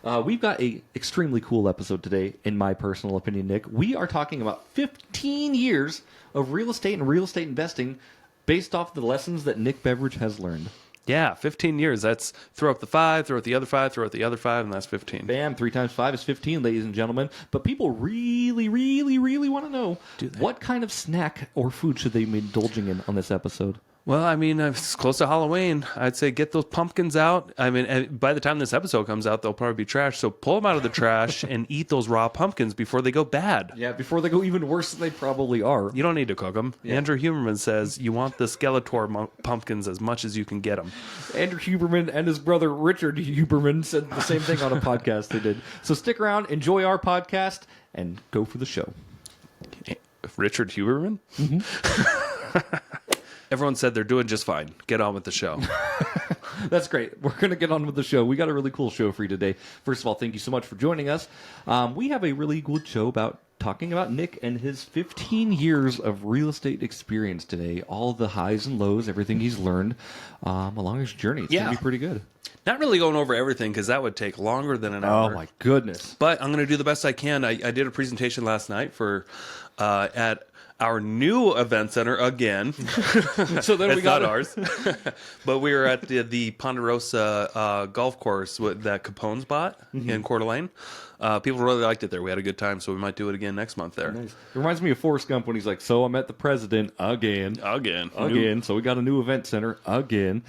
We've got a extremely cool episode today, in my personal opinion, Nick. We are talking about 15 years of real estate and real estate investing based off the lessons that Nick Beveridge has learned. Yeah, 15 years. That's throw up the 5, throw out the other 5, throw out the other 5, and that's 15. Bam, 3 times 5 is 15, ladies and gentlemen. But people really, really, really want to know what kind of snack or food should they be indulging in on this episode? Well, I mean, it's close to Halloween. I'd say get those pumpkins out. I mean, and by the time this episode comes out, they'll probably be trash. So pull them out of the trash and eat those raw pumpkins before they go bad. Yeah, before they go even worse than they probably are. You don't need to cook them. Yeah. Andrew Huberman says you want the Skeletor pumpkins as much as you can get them. Andrew Huberman and his brother Richard Huberman said the same thing on a podcast they did. So stick around, enjoy our podcast, and go for the show. Richard Huberman? Mm-hmm. Everyone said they're doing just fine. Get on with the show. That's great. We're going to get on with the show. We got a really cool show for you today. First of all, thank you so much for joining us. We have a really good show talking about Nick and his 15 years of real estate experience today. All the highs and lows, everything he's learned along his journey. It's going to be pretty good. Not really going over everything because that would take longer than an hour. Oh, my goodness. But I'm going to do the best I can. I did a presentation last night for at our new event center again. So then we got not ours. But we were at the Ponderosa golf course that Capone's bought in Coeur d'Alene. People really liked it there. We had a good time, so we might do it again next month there. Nice. It reminds me of Forrest Gump when he's like, so I met the president again. So we got a new event center again.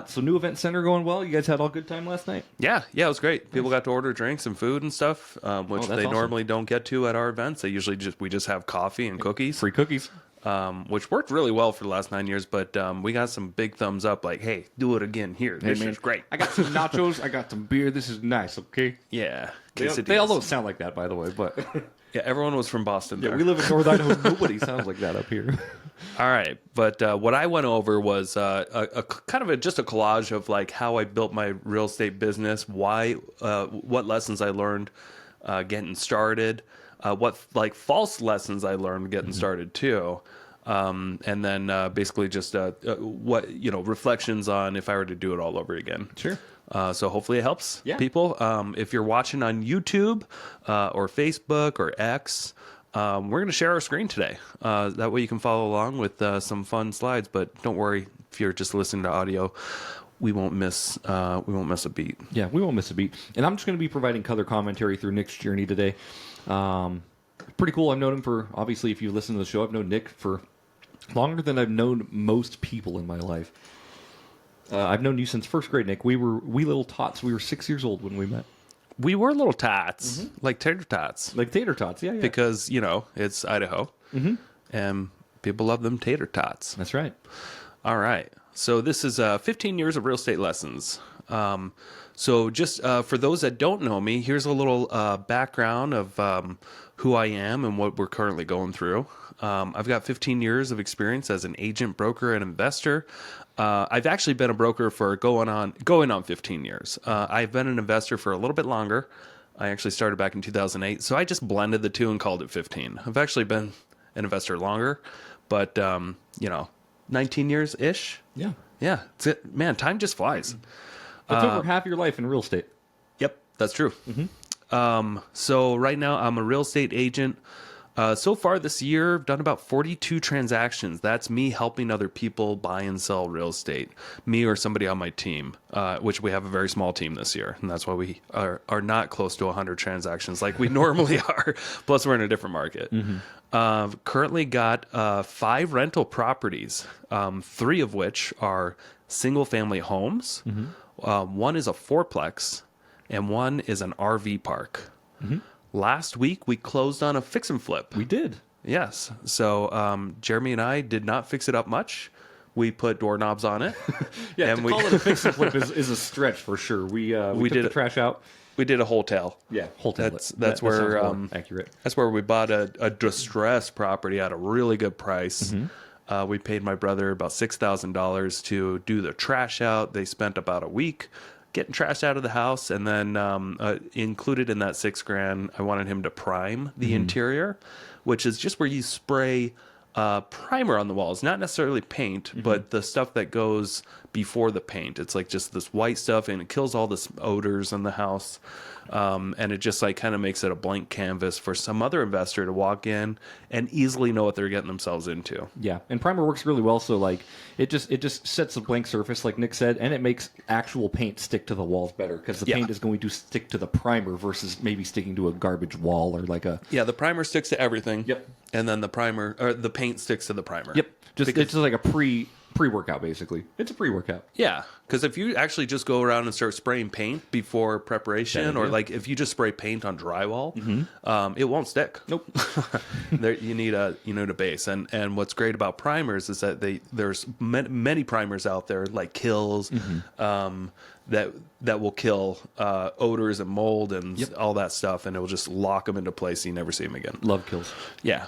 So new event center going well. You guys had all good time last night? Yeah, it was great. People got to order drinks and food and stuff, which they normally don't get to at our events. They usually just have coffee and cookies. Free cookies. Which worked really well for the last 9 years, but we got some big thumbs up like, hey, do it again here. This is great. I got some nachos. I got some beer. This is nice, okay? Yeah. They all don't sound like that, by the way, but... Yeah, everyone was from Boston there. Yeah, we live in North Idaho. Nobody sounds like that up here. All right, but what I went over was a kind of just a collage of like how I built my real estate business, what lessons I learned getting started, what like false lessons I learned getting started too, and then basically just what reflections on if I were to do it all over again. Sure. So hopefully it helps people. If you're watching on YouTube or Facebook or X, we're going to share our screen today. That way you can follow along with some fun slides. But don't worry if you're just listening to audio. We won't miss a beat. Yeah, we won't miss a beat. And I'm just going to be providing color commentary through Nick's journey today. Pretty cool. I've known him for, obviously, if you listen to the show, I've known Nick for longer than I've known most people in my life. I've known you since first grade, Nick. We were wee little tots. We were 6 years old when we met. We were little tots, like tater tots. Like tater tots, yeah. Because, it's Idaho, and people love them tater tots. That's right. All right. So this is 15 years of real estate lessons. So just for those that don't know me, here's a little background of who I am and what we're currently going through. I've got 15 years of experience as an agent, broker, and investor. I've actually been a broker for going on 15 years. I've been an investor for a little bit longer. I actually started back in 2008, so I just blended the two and called it 15. I've actually been an investor longer, but 19 years-ish. Yeah. Yeah, that's it. Man, time just flies. That's over half your life in real estate. Yep, that's true. So right now I'm a real estate agent. So far this year, I've done about 42 transactions. That's me helping other people buy and sell real estate. Me or somebody on my team, which we have a very small team this year. And that's why we are not close to 100 transactions like we normally are. Plus, we're in a different market. Currently got 5 rental properties, 3 of which are single-family homes. One is a fourplex, and one is an RV park. Last week, we closed on a fix and flip. We did. Yes. So Jeremy and I did not fix it up much. We put doorknobs on it. Yeah, and to call it a fix and flip is a stretch for sure. We took the trash out. We did a whole tail. Yeah, whole tail. That's where accurate. That's where we bought a distressed property at a really good price. We paid my brother about $6,000 to do the trash out. They spent about a week getting trash out of the house, and then included in that $6,000, I wanted him to prime the interior, which is just where you spray primer on the walls, not necessarily paint, but the stuff that goes before the paint. It's like just this white stuff, and it kills all this odors in the house. And it just like kind of makes it a blank canvas for some other investor to walk in and easily know what they're getting themselves into. Yeah, and primer works really well. So like it just sets a blank surface, like Nick said, and it makes actual paint stick to the walls better because the paint is going to stick to the primer versus maybe sticking to a garbage wall or like a. Yeah, the primer sticks to everything. Yep. And then the primer or the paint sticks to the primer. Yep. It's just like a pre-workout basically. It's a pre-workout. Yeah, because if you actually just go around and start spraying paint before preparation, or like if you just spray paint on drywall, it won't stick. Nope. You need a base, and what's great about primers is that there's many primers out there like Kills, that will kill odors and mold and all that stuff, and it will just lock them into place. So you never see them again. Love Kills. Yeah.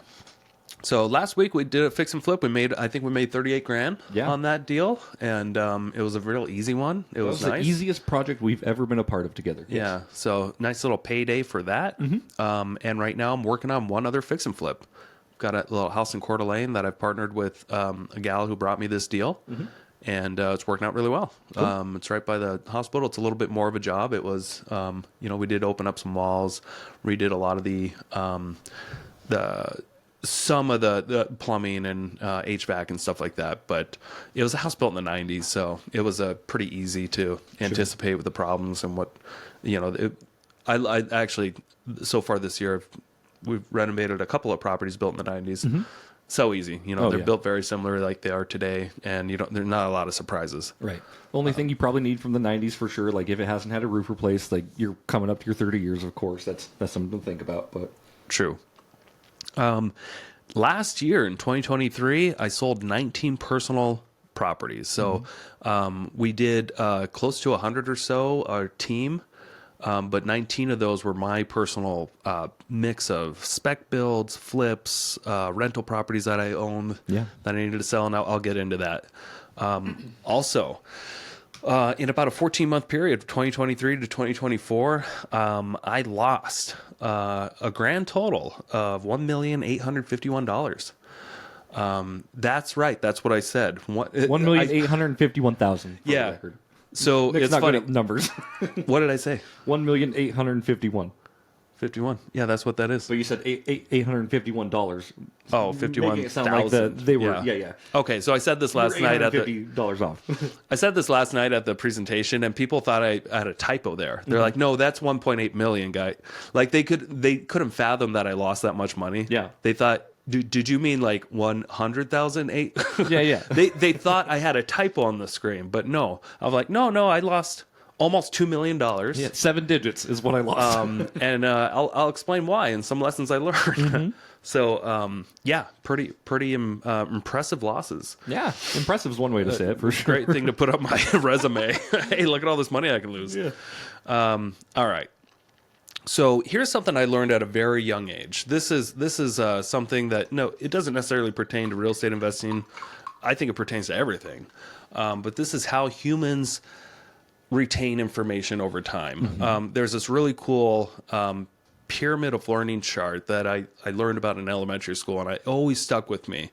So last week we did a fix and flip. I think we made 38 grand on that deal, and it was a real easy one. It was nice. The easiest project we've ever been a part of together. Yeah. So nice little payday for that. And right now I'm working on one other fix and flip. Got a little house in Coeur d'Alene that I've partnered with a gal who brought me this deal. And it's working out really well. Cool. It's right by the hospital. It's a little bit more of a job. It was, we did open up some walls, redid a lot of some of the plumbing and HVAC and stuff like that. But it was a house built in the 90s, so it was pretty easy to anticipate with the problems and what, I actually, so far this year, we've renovated a couple of properties built in the 90s. So easy. They're built very similar like they are today, and there's not a lot of surprises. Right. Only thing you probably need from the 90s for sure, like if it hasn't had a roof replaced, like you're coming up to your 30 years, of course, that's something to think about. But True. Last year in 2023, I sold 19 personal properties. So we did close to 100 or so, our team. But 19 of those were my personal mix of spec builds, flips, rental properties that I owned that I needed to sell, and I'll get into that. Also, in about a 14-month period, 2023 to 2024, I lost a grand total of $1,851,000. That's right. That's what I said. $1,851,000. Yeah. So Nick's it's not funny. good at numbers. What did I say? 1,851,000. 51. Yeah, that's what that is. So you said $851. Oh, 51,000. Making it sound like they were. Yeah. Okay, so I said this last night at the $850 off. I said this last night at the presentation, and people thought I had a typo there. They're like, "No, that's 1.8 million, guy." Like they couldn't fathom that I lost that much money. Yeah. They thought, did you mean like 100,000? Yeah. They thought I had a typo on the screen, but no. I was like, no, I lost almost $2 million. Yeah, 7 digits is what I lost. And I'll explain why and some lessons I learned. So, pretty impressive losses. Yeah, impressive is one way to say it for sure. Great thing to put up my resume. Hey, look at all this money I can lose. Yeah. All right. So here's something I learned at a very young age. This is something that, no, it doesn't necessarily pertain to real estate investing. I think it pertains to everything. But this is how humans retain information over time. There's this really cool pyramid of learning chart that I learned about in elementary school, and it always stuck with me,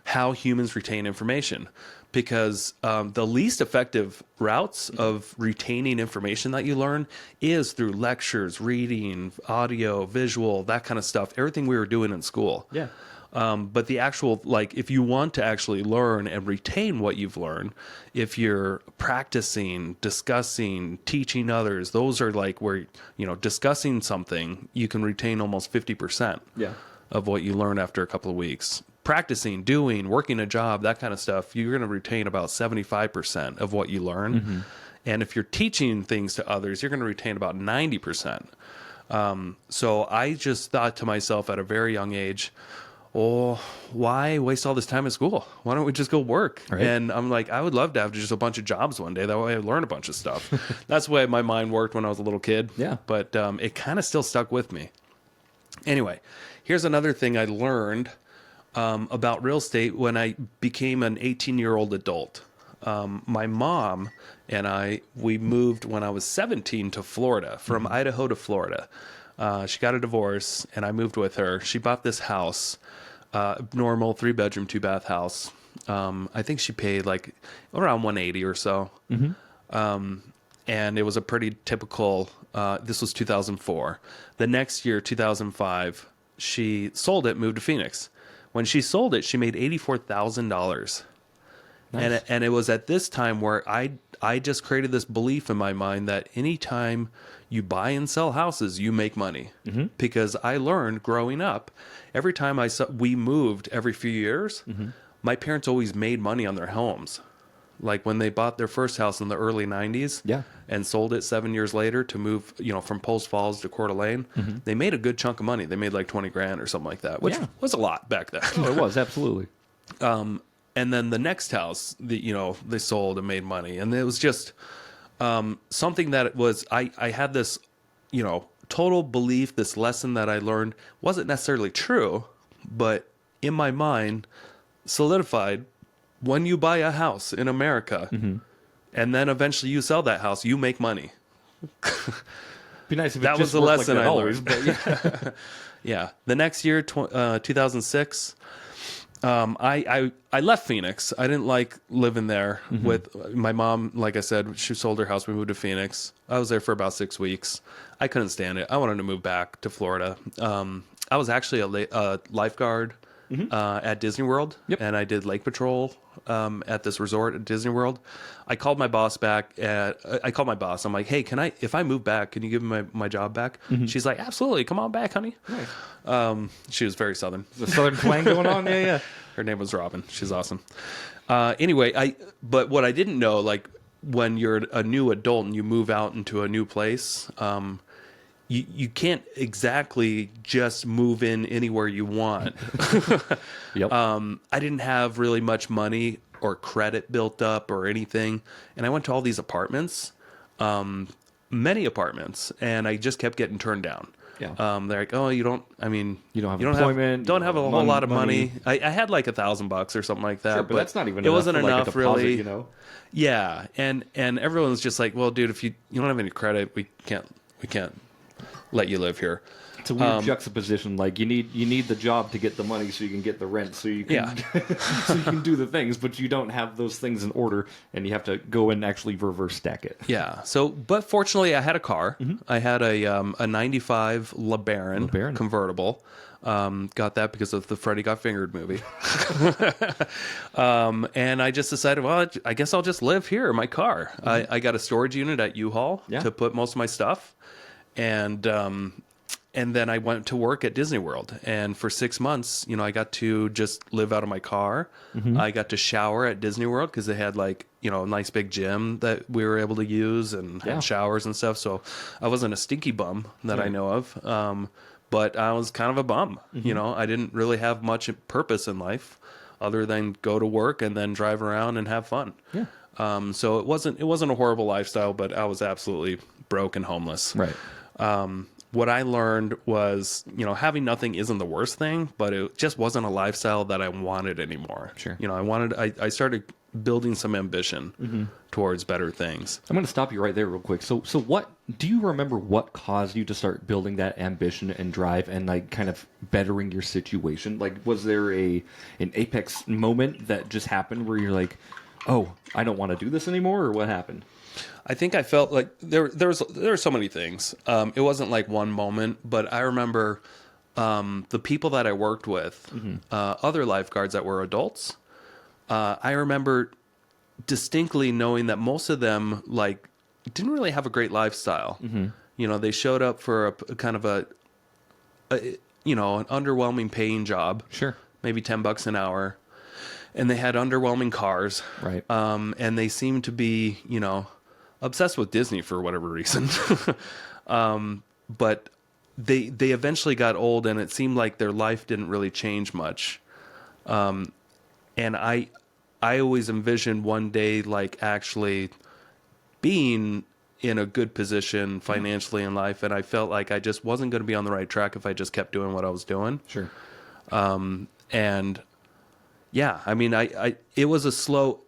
how humans retain information. Because the least effective routes of retaining information that you learn is through lectures, reading, audio, visual, that kind of stuff, everything we were doing in school. Yeah. But the actual, like, if you want to actually learn and retain what you've learned, if you're practicing, discussing, teaching others, those are like where, discussing something, you can retain almost 50% of what you learn after a couple of weeks. Practicing, doing, working a job, that kind of stuff, you're going to retain about 75% of what you learn. And if you're teaching things to others, you're going to retain about 90%. So I just thought to myself at a very young age, why waste all this time in school? Why don't we just go work? Right. And I'm like, I would love to have just a bunch of jobs one day. That way I learn a bunch of stuff. That's the way my mind worked when I was a little kid. Yeah. But it kind of still stuck with me. Anyway, here's another thing I learned about real estate when I became an 18-year-old adult. My mom and we moved when I was 17 to Florida, from Idaho to Florida. She got a divorce, and I moved with her. She bought this house Normal 3-bedroom, 2-bath house. I think she paid like around 180 or so. And it was a pretty typical, this was 2004. The next year, 2005, she sold it, moved to Phoenix. When she sold it, she made $84,000. Nice. And it was at this time where I just created this belief in my mind that anytime you buy and sell houses, you make money. Because I learned growing up, every time we moved every few years, my parents always made money on their homes. Like when they bought their first house in the early 90s and sold it 7 years later to move, from Post Falls to Coeur d'Alene, they made a good chunk of money. They made like 20 grand or something like that, which was a lot back then. Oh, it was, absolutely. And then the next house, they sold and made money. And it was just something that it was, I had this, total belief, this lesson that I learned wasn't necessarily true, but in my mind solidified. When you buy a house in America and then eventually you sell that house, you make money. Be nice if it That just was the worked lesson like I that learned. always, but yeah. Yeah. The next year, 2006, I left Phoenix. I didn't like living there with my mom. Like I said, she sold her house. We moved to Phoenix. I was there for about 6 weeks. I couldn't stand it. I wanted to move back to Florida. I was actually a lifeguard at Disney World, and I did lake patrol at this resort at Disney World. I called my boss I called my boss. I'm like, hey, if I move back, can you give me my job back? She's like, absolutely. Come on back, honey. Nice. She was very Southern. The Southern twang going on? Yeah. Her name was Robin. She's awesome. Anyway, but what I didn't know, like when you're a new adult and you move out into a new place, you can't exactly just move in anywhere you want. Yep. I didn't have really much money or credit built up or anything. And I went to all these apartments, many apartments, and I just kept getting turned down. Yeah. They're like, oh, you don't have employment, don't have a whole lot of money. I had like $1,000 or something like that. Sure, but that's not even it wasn't for like enough a deposit, really. Yeah. And everyone's just like, well, dude, if you don't have any credit, we can't let you live here. It's a weird juxtaposition. Like you need the job to get the money, so you can get the rent, so you can so you can do the things, but you don't have those things in order, and you have to go and actually reverse stack it. Yeah. So, but fortunately, I had a car. I had a '95 LeBaron convertible. Got that because of the Freddy Got Fingered movie. And I just decided, well, I guess I'll just live here in my car. I got a storage unit at U-Haul to put most of my stuff. And then I went to work at Disney World. And for 6 months, I got to just live out of my car. I got to shower at Disney World because they had like, a nice big gym that we were able to use and had showers and stuff. So I wasn't a stinky bum that I know of. But I was kind of a bum. I didn't really have much purpose in life other than go to work and then drive around and have fun. Yeah. So it wasn't a horrible lifestyle, but I was absolutely broke and homeless. Right. What I learned was, having nothing isn't the worst thing, but it just wasn't a lifestyle that I wanted anymore. Sure. I started building some ambition towards better things. I'm going to stop you right there real quick. So what do you remember what caused you to start building that ambition and drive and like kind of bettering your situation? Like, was there an apex moment that just happened where you're like, oh, I don't want to do this anymore, or what happened? I think I felt like there were so many things. It wasn't like one moment, but I remember the people that I worked with, other lifeguards that were adults. I remember distinctly knowing that most of them like didn't really have a great lifestyle. They showed up for a kind of an underwhelming paying job. Sure. Maybe $10 an hour, and they had underwhelming cars. Right. And they seemed to be, obsessed with Disney for whatever reason. But they eventually got old, and it seemed like their life didn't really change much. And I always envisioned one day like actually being in a good position financially in life, and I felt like I just wasn't going to be on the right track if I just kept doing what I was doing. Sure. And yeah, I mean, it was a slow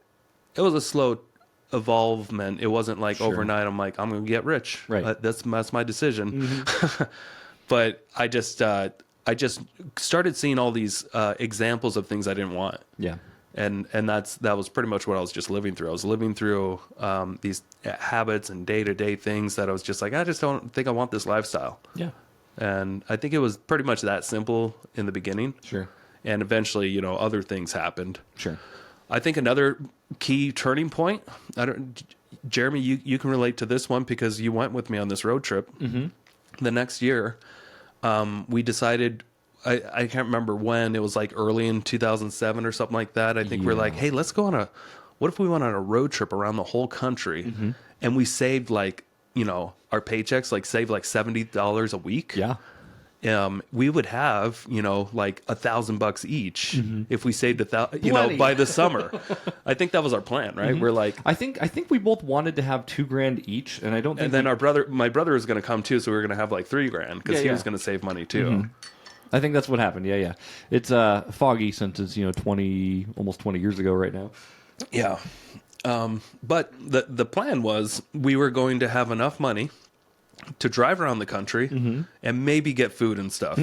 evolvement. It wasn't like overnight I'm like, I'm going to get rich. Right. That's my decision. But I I just started seeing all these examples of things I didn't want. Yeah. And that was pretty much what I was just living through. I was living through these habits and day-to-day things that I was just like, I just don't think I want this lifestyle. Yeah. And I think it was pretty much that simple in the beginning. Sure. And eventually, you know, other things happened. Sure. I think another key turning point, Jeremy, you can relate to this one because you went with me on this road trip. Mm-hmm. The next year, we decided, I can't remember when, it was like early in 2007 or something like that. I think we're like, hey, let's go what if we went on a road trip around the whole country and we saved like, you know, our paychecks, like saved like $70 a week. Yeah. We would have, you know, like $1,000 each if we saved you Plenty. know, by the summer. I think that was our plan, right? We're like, I think we both wanted to have $2,000 each, and I don't think. and then my brother was going to come too, so we were going to have like $3,000 because he was going to save money too. I think that's what happened. Yeah, yeah. It's foggy since it's, you know, almost 20 years ago right now. Yeah. But the plan was we were going to have enough money to drive around the country and maybe get food and stuff.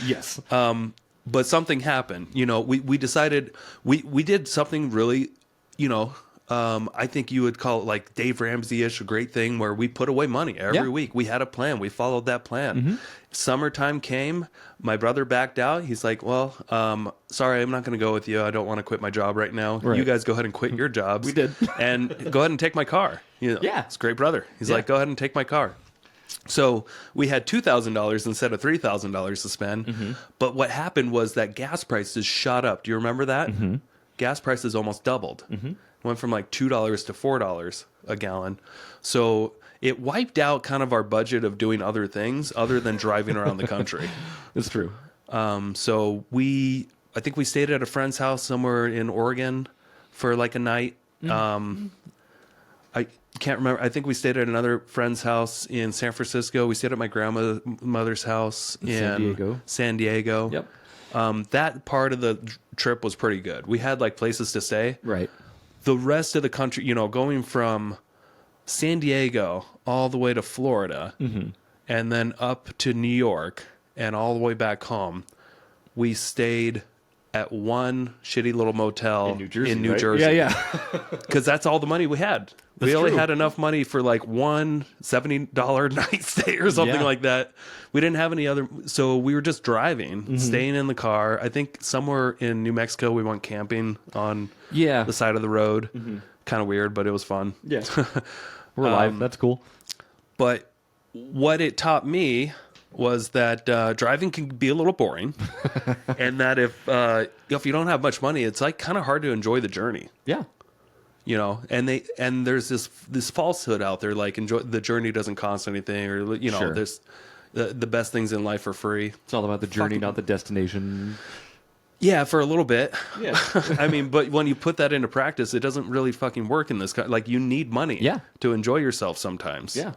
Yes. But something happened. You know, we decided we did something really, you know, I think you would call it like Dave Ramsey-ish, a great thing where we put away money every week. We had a plan. We followed that plan. Summertime came. My brother backed out. He's like, well, sorry, I'm not going to go with you. I don't want to quit my job right now. Right. You guys go ahead and quit your jobs. We did. And go ahead and take my car. You know, Yeah. it's a great brother. He's like, go ahead and take my car. So we had $2,000 instead of $3,000 to spend. But what happened was that gas prices shot up. Do you remember that? Gas prices almost doubled. Went from like $2 to $4 a gallon. So it wiped out kind of our budget of doing other things other than driving around the country. It's true. So I think we stayed at a friend's house somewhere in Oregon for like a night. I can't remember. I think we stayed at another friend's house in San Francisco. We stayed at my grandmother's house in San Diego. Yep. That part of the trip was pretty good. We had like places to stay. Right. The rest of the country, you know, going from San Diego all the way to Florida and then up to New York and all the way back home, we stayed at one shitty little motel In New Jersey. Jersey. Yeah, yeah. Because that's all the money we had. We only had enough money for like one $70 night stay or something like that. We didn't have any other. So we were just driving, staying in the car. I think somewhere in New Mexico, we went camping on the side of the road. Kind of weird, but it was fun. Yeah. We're alive. That's cool. But what it taught me was that driving can be a little boring, and that if you don't have much money, it's like kind of hard to enjoy the journey. Yeah. You know, and there's this falsehood out there, like the journey doesn't cost anything, or you know, there's the best things in life are free. It's all about the journey, not the destination. Yeah, for a little bit. Yeah. I mean, but when you put that into practice, it doesn't really fucking work in this like you need money to enjoy yourself sometimes. Yeah.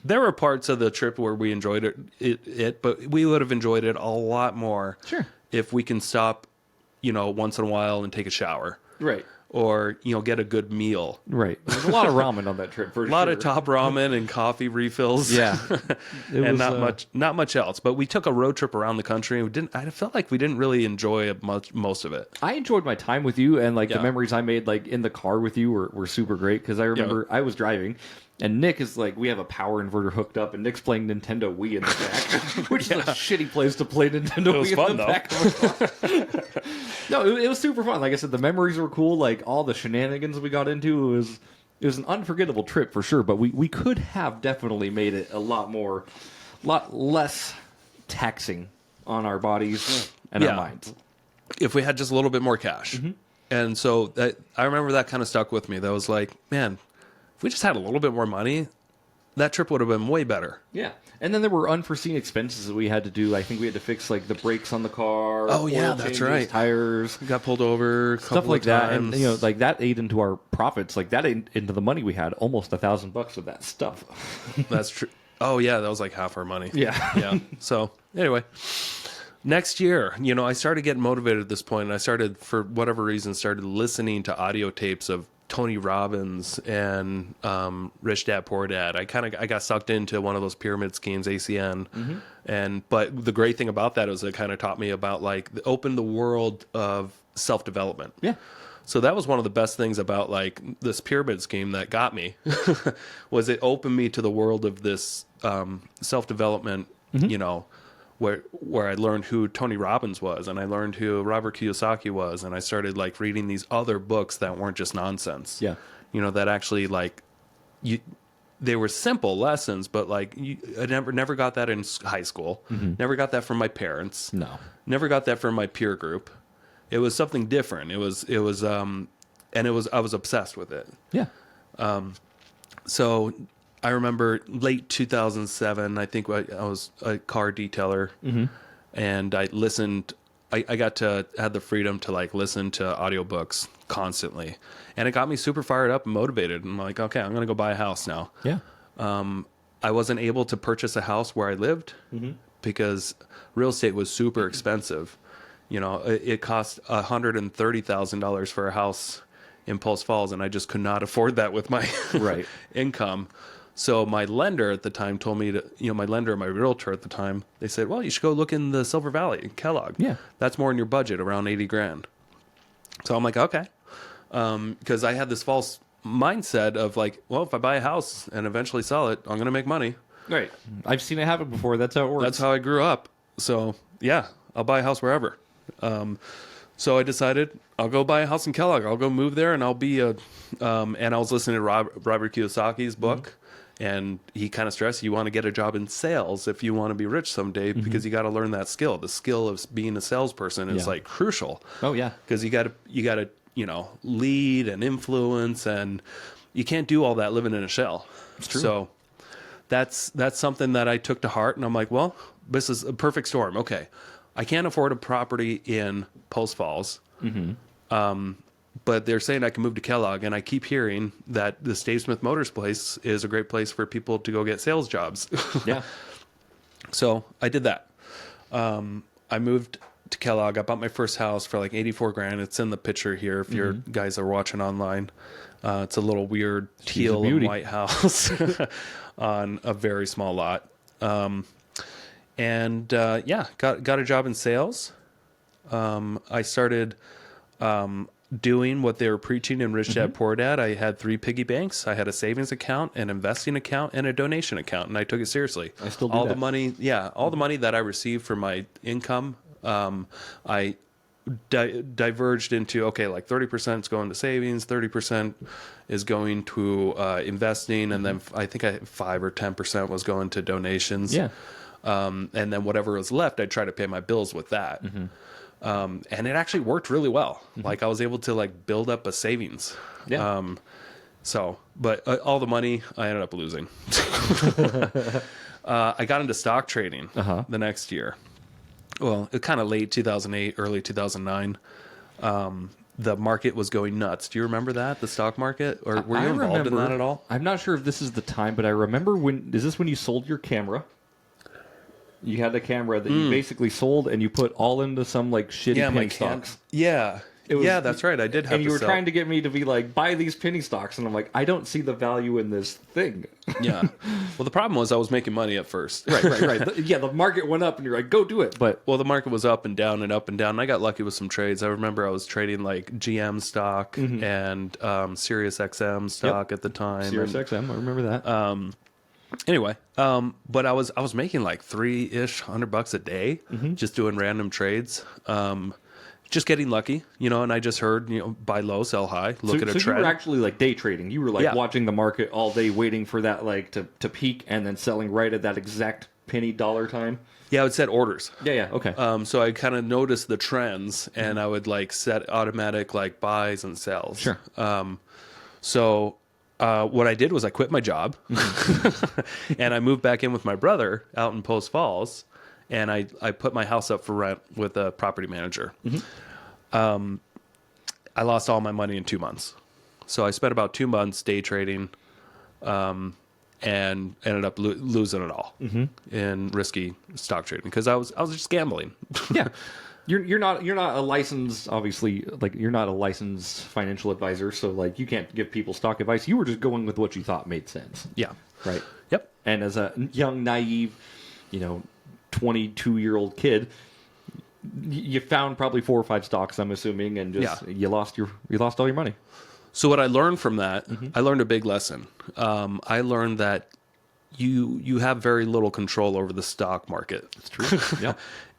There were parts of the trip where we enjoyed it, but we would have enjoyed it a lot more if we can stop, you know, once in a while and take a shower. Right. Or, you know, get a good meal. Right. There's a lot of ramen on that trip for sure. A lot of top ramen and coffee refills. Yeah. And not much else. But we took a road trip around the country and I felt like we didn't really enjoy most of it. I enjoyed my time with you, and like the memories I made like in the car with you were super great, because I remember I was driving and Nick is like, we have a power inverter hooked up, and Nick's playing Nintendo Wii in the back, which is a shitty place to play Nintendo Wii fun, in the though. back of a car. No, it was super fun. Like I said, the memories were cool. Like all the shenanigans we got into, it was an unforgettable trip for sure. But we could have definitely made it a lot less taxing on our bodies and our minds if we had just a little bit more cash. And so I remember that kind of stuck with me. That was like, man, if we just had a little bit more money, that trip would have been way better. Yeah. And then there were unforeseen expenses that we had to do. I think we had to fix like the brakes on the car. Oh, yeah, oil that's changes, right. Tires. We got pulled over a couple Stuff like of that. times. And, you know, like that ate into our profits. Like that ate into the money we had. Almost $1,000 of that stuff. That's true. Oh, yeah, that was like half our money. Yeah. Yeah. So, anyway. Next year, I started getting motivated at this point, and I started, for whatever reason, started listening to audio tapes of Tony Robbins and Rich Dad Poor Dad. I got sucked into one of those pyramid schemes, ACN. But the great thing about that is it kind of taught me about like opened the world of self-development. Yeah. So that was one of the best things about like this pyramid scheme that got me was it opened me to the world of this self-development, you know, where I learned who Tony Robbins was, and I learned who Robert Kiyosaki was, and I started like reading these other books that weren't just nonsense. Yeah. You know, that actually like they were simple lessons, but like I never got that in high school. Never got that from my parents. No. Never got that from my peer group. It was something different. I was obsessed with it. Yeah. So I remember late 2007, I think I was a car detailer, and I listened. I got to had the freedom to like listen to audiobooks constantly, and it got me super fired up and motivated. I'm like, okay, I'm gonna go buy a house now. Yeah. I wasn't able to purchase a house where I lived because real estate was super expensive. You know, it cost $130,000 for a house in Post Falls, and I just could not afford that with my Right. income. So my lender at the time told me to, you know, my realtor at the time, they said, well, you should go look in the Silver Valley, in Kellogg. Yeah. That's more in your budget, around 80 grand. So I'm like, okay. Because I had this false mindset of like, well, if I buy a house and eventually sell it, I'm going to make money. Right. I've seen it happen before. That's how it works. That's how I grew up. So yeah, I'll buy a house wherever. So I decided I'll go buy a house in Kellogg. I'll go move there, and I'll be and I was listening to Robert Kiyosaki's book, and he kind of stressed you want to get a job in sales if you want to be rich someday, because you got to learn that skill. The skill of being a salesperson is like crucial. Oh yeah. Because you got to you know, lead and influence, and you can't do all that living in a shell. It's true. So that's something that I took to heart, and I'm like, well, this is a perfect storm. Okay, I can't afford a property in Post Falls, but they're saying I can move to Kellogg, and I keep hearing that the Dave Smith Motors place is a great place for people to go get sales jobs. Yeah. So I did that. I moved to Kellogg. I bought my first house for like 84 grand. It's in the picture here if your guys are watching online. It's a little weird teal and white house on a very small lot. Yeah, got a job in sales. I started doing what they were preaching in Rich Dad Poor Dad. I had 3 piggy banks. I had a savings account, an investing account, and a donation account, and I took it seriously. I still do all that. the money. Yeah, all the money that I received from my income, I diverged into, okay, like 30% is going to savings, 30% is going to investing, and then I think 5 or 10% was going to donations. Yeah. And then whatever was left, I'd try to pay my bills with that. And it actually worked really well. Like I was able to like build up a savings. Yeah. But all the money I ended up losing. I got into stock trading the next year. Well, it kind of late 2008, early 2009. The market was going nuts. Do you remember that? The stock market? Or were you involved in that at all? I'm not sure if this is the time, but I remember is this when you sold your camera? You had a camera that you basically sold, and you put all into some like shitty penny stocks. Yeah. That's right. I did have and you to were sell. trying to get me to be like, buy these penny stocks, and I'm like, I don't see the value in this thing. Yeah. Well, the problem was I was making money at first. Right. The market went up, and you're like, go do it. But Well, the market was up and down and up and down. And I got lucky with some trades. I remember I was trading like GM stock and Sirius XM stock at the time. Sirius XM, I remember that. Anyway, but I was making like $300 a day just doing random trades. Just getting lucky, you know, and I just heard, you know, buy low, sell high, look at a so trend. you were actually like day trading. You were like Yeah. watching the market all day, waiting for that like to peak, and then selling right at that exact penny dollar time. Yeah, I would set orders. Yeah, okay. So I kind of noticed the trends, and I would like set automatic like buys and sells. Sure. So what I did was I quit my job, and I moved back in with my brother out in Post Falls, and I put my house up for rent with a property manager. I lost all my money in 2 months. So I spent about 2 months day trading, and ended up losing it all in risky stock trading because I was just gambling. Yeah. You're not a licensed, obviously, like you're not a licensed financial advisor, so like you can't give people stock advice. You were just going with what you thought made sense. Yeah. Right. Yep. And as a young, naive, 22-year-old kid, you found probably 4 or 5 stocks, I'm assuming, and just you lost all your money. So what I learned from that, I learned a big lesson. I learned that you have very little control over the stock market. That's true. Yeah.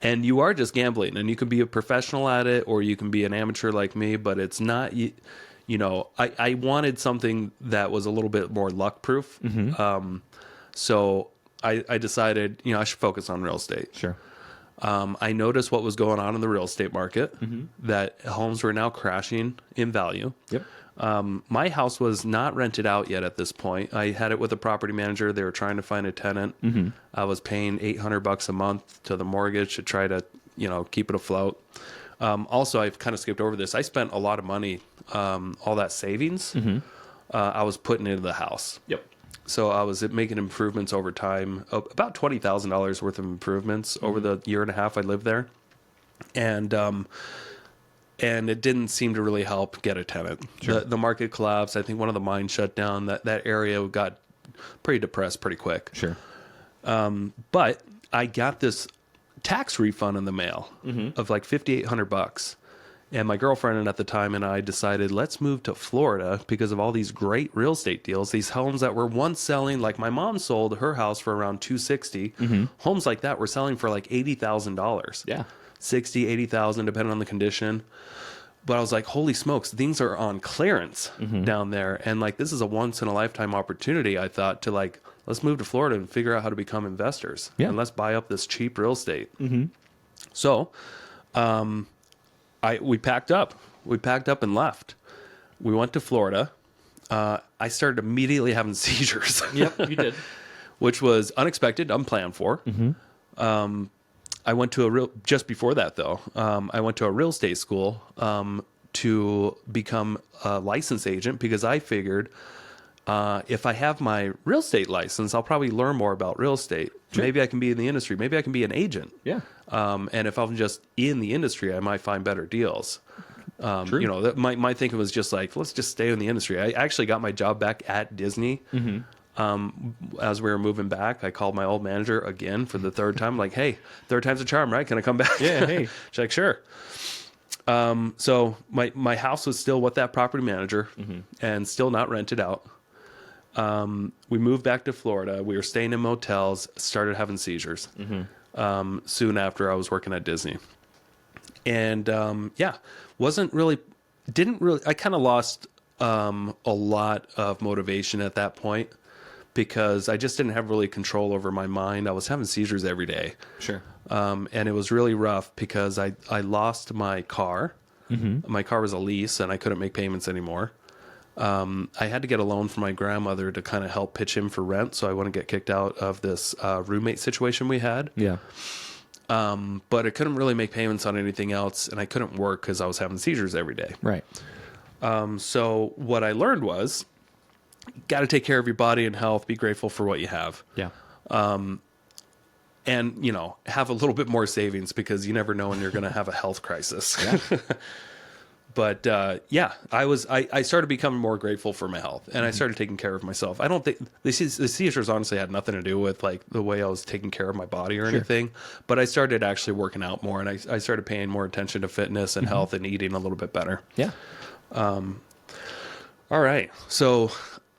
And you are just gambling, and you can be a professional at it, or you can be an amateur like me, but it's not, I wanted something that was a little bit more luck proof. So I decided, I should focus on real estate. Sure. I noticed what was going on in the real estate market, that homes were now crashing in value. Yep. My house was not rented out yet at this point. I had it with a property manager. They were trying to find a tenant. I was paying $800 a month to the mortgage to try to, keep it afloat. Also, I've kind of skipped over this. I spent a lot of money, all that savings, I was putting into the house. Yep. So I was making improvements over time, about $20,000 worth of improvements over the year and a half I lived there. And it didn't seem to really help get a tenant. Sure. The market collapsed. I think one of the mines shut down. That area got pretty depressed pretty quick. Sure. But I got this tax refund in the mail of like $5,800. And my girlfriend at the time and I decided, let's move to Florida because of all these great real estate deals. These homes that were once selling, like my mom sold her house for around $260. Homes like that were selling for like $80,000. Yeah. 60, 80,000, depending on the condition. But I was like, holy smokes, things are on clearance down there. And like, this is a once in a lifetime opportunity, I thought, to like, let's move to Florida and figure out how to become investors. Yeah. And let's buy up this cheap real estate. So, we packed up. We packed up and left. We went to Florida. I started immediately having seizures. Yep, you did. Which was unexpected, unplanned for. I went to just before that though, I went to a real estate school to become a license agent because I figured if I have my real estate license, I'll probably learn more about real estate. Sure. Maybe I can be in the industry. Maybe I can be an agent. Yeah. And if I'm just in the industry, I might find better deals. True. My thinking was just like, let's just stay in the industry. I actually got my job back at Disney. As we were moving back, I called my old manager again for the third time. Like, hey, third time's a charm, right? Can I come back? Yeah. Hey. She's like, sure. So my house was still with that property manager and still not rented out. We moved back to Florida. We were staying in motels, started having seizures. Soon after I was working at Disney. And, I kind of lost, a lot of motivation at that point because I just didn't have really control over my mind. I was having seizures every day. Sure. And it was really rough because I lost my car. My car was a lease and I couldn't make payments anymore. I had to get a loan from my grandmother to kind of help pitch in for rent so I wouldn't get kicked out of this roommate situation we had. Yeah. But I couldn't really make payments on anything else, and I couldn't work because I was having seizures every day. Right. So what I learned was, got to take care of your body and health, be grateful for what you have. Yeah. And, have a little bit more savings because you never know when you're going to have a health crisis. Yeah. But I started becoming more grateful for my health, and I started taking care of myself. I don't think the seizures honestly had nothing to do with like the way I was taking care of my body or anything. But I started actually working out more, and I started paying more attention to fitness and health and eating a little bit better. Yeah. All right. So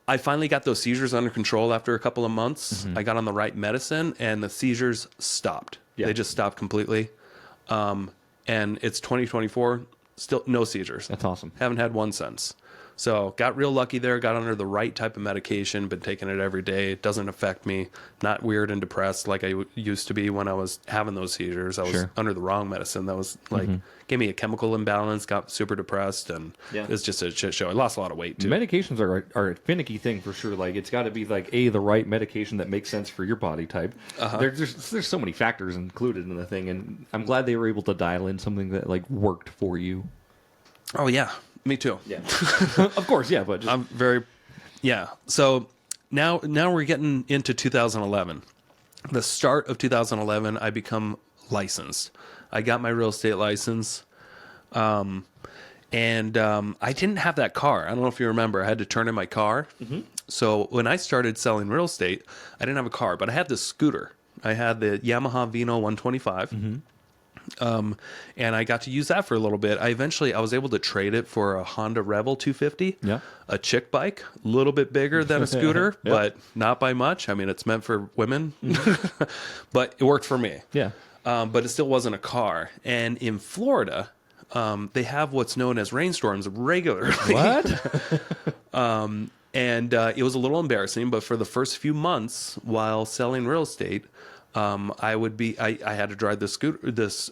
I finally got those seizures under control after a couple of months. I got on the right medicine, and the seizures stopped. Yeah. They just stopped completely. And it's 2024. Still no seizures. That's awesome. Haven't had one since. So got real lucky there. Got under the right type of medication. Been taking it every day. It doesn't affect me. Not weird and depressed like I used to be when I was having those seizures. I was under the wrong medicine. That was like gave me a chemical imbalance. Got super depressed, and it's just a shit show. I lost a lot of weight too. Medications are a finicky thing for sure. Like it's got to be like the right medication that makes sense for your body type. There's so many factors included in the thing, and I'm glad they were able to dial in something that like worked for you. Oh yeah. Me too. Yeah. Of course, yeah, but I'm very So now we're getting into 2011. The start of 2011, I become licensed. I got my real estate license. And I didn't have that car. I don't know if you remember. I had to turn in my car. So when I started selling real estate, I didn't have a car, but I had this scooter. I had the Yamaha Vino 125. And I got to use that for a little bit. I was able to trade it for a Honda Rebel 250, a chick bike, a little bit bigger than a scooter, but not by much. I mean, it's meant for women, but it worked for me. Yeah. But it still wasn't a car. And in Florida, they have what's known as rainstorms regularly. What? And it was a little embarrassing, but for the first few months while selling real estate, I had to drive this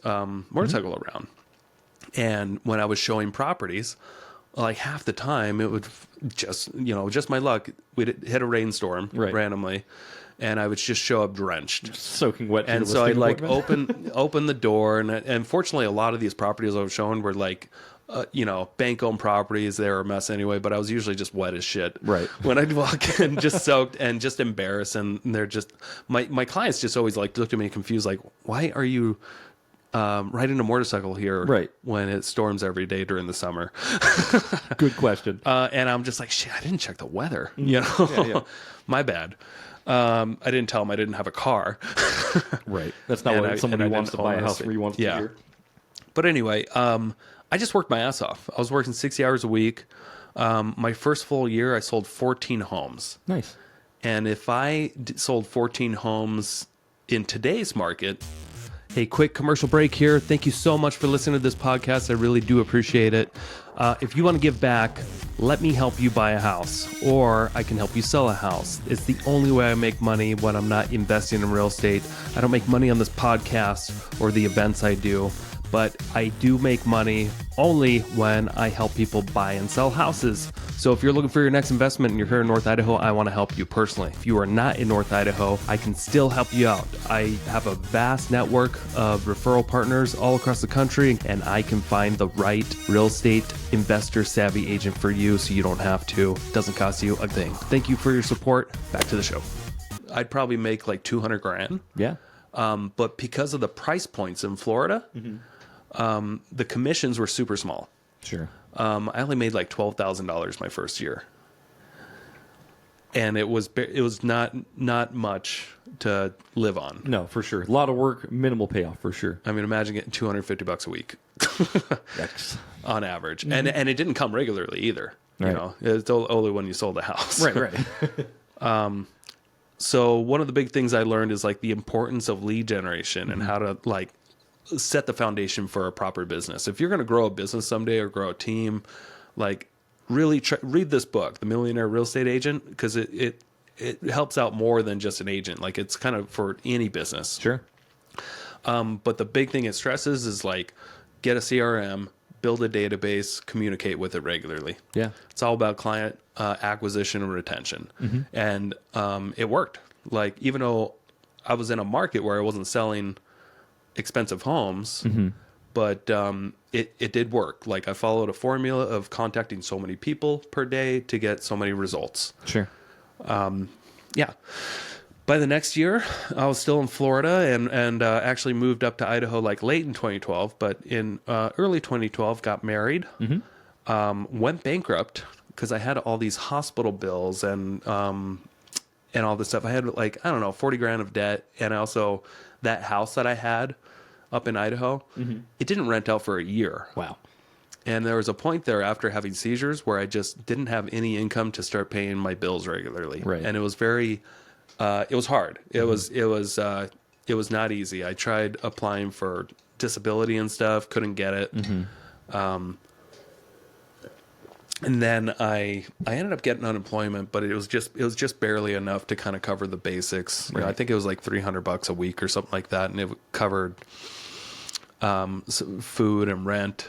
motorcycle around. And when I was showing properties, like half the time it would just my luck, we'd hit a rainstorm randomly, and I would just show up drenched, soaking wet. And so I'd like open the door, and fortunately a lot of these properties I was showing were like, bank owned properties. They were a mess anyway, but I was usually just wet as shit. Right. When I'd walk in, just soaked and just embarrassed. And they're just, my clients just always like looked at me confused, like, why are you riding a motorcycle here when it storms every day during the summer? Good question. And I'm just like, shit, I didn't check the weather. My bad. I didn't tell them I didn't have a car. Right. That's not what somebody wants to buy a house where he wants to be here. But anyway, I just worked my ass off. I was working 60 hours a week. My first full year, I sold 14 homes. Nice. And if I sold 14 homes in today's market, hey, quick commercial break here. Thank you so much for listening to this podcast. I really do appreciate it. If you want to give back, let me help you buy a house, or I can help you sell a house. It's the only way I make money when I'm not investing in real estate. I don't make money on this podcast or the events I do, but I do make money only when I help people buy and sell houses. So if you're looking for your next investment and you're here in North Idaho, I want to help you personally. If you are not in North Idaho, I can still help you out. I have a vast network of referral partners all across the country, and I can find the right real estate investor savvy agent for you so you don't have to. It doesn't cost you a thing. Thank you for your support. Back to the show. I'd probably make like 200 grand. Yeah. But because of the price points in Florida, the commissions were super small. Sure. I only made like $12,000 my first year, and it was not much to live on. No, for sure. A lot of work, minimal payoff for sure. I mean, imagine getting $250 a week Yikes. on average, and it didn't come regularly either. Right. You know, it's only when you sold the house. Right. So one of the big things I learned is like the importance of lead generation and how to like set the foundation for a proper business. If you're going to grow a business someday or grow a team, like really read this book, The Millionaire Real Estate Agent, because it helps out more than just an agent. Like it's kind of for any business. Sure. But the big thing it stresses is like get a CRM, build a database, communicate with it regularly. Yeah. It's all about client acquisition and retention. And it worked. Like even though I was in a market where I wasn't selling expensive homes, but it did work. Like I followed a formula of contacting so many people per day to get so many results. Sure. Yeah. By the next year, I was still in Florida and actually moved up to Idaho like late in 2012, but in early 2012 got married, went bankrupt because I had all these hospital bills and all this stuff. I had like, I don't know, 40 grand of debt. And also that house that I had up in Idaho, it didn't rent out for a year. Wow. And there was a point there after having seizures where I just didn't have any income to start paying my bills regularly. Right. And it was very, it was hard. It was not easy. I tried applying for disability and stuff, couldn't get it. And then I ended up getting unemployment, but it was just barely enough to kind of cover the basics. Right. You know, I think it was like $300 a week or something like that, and it covered food and rent.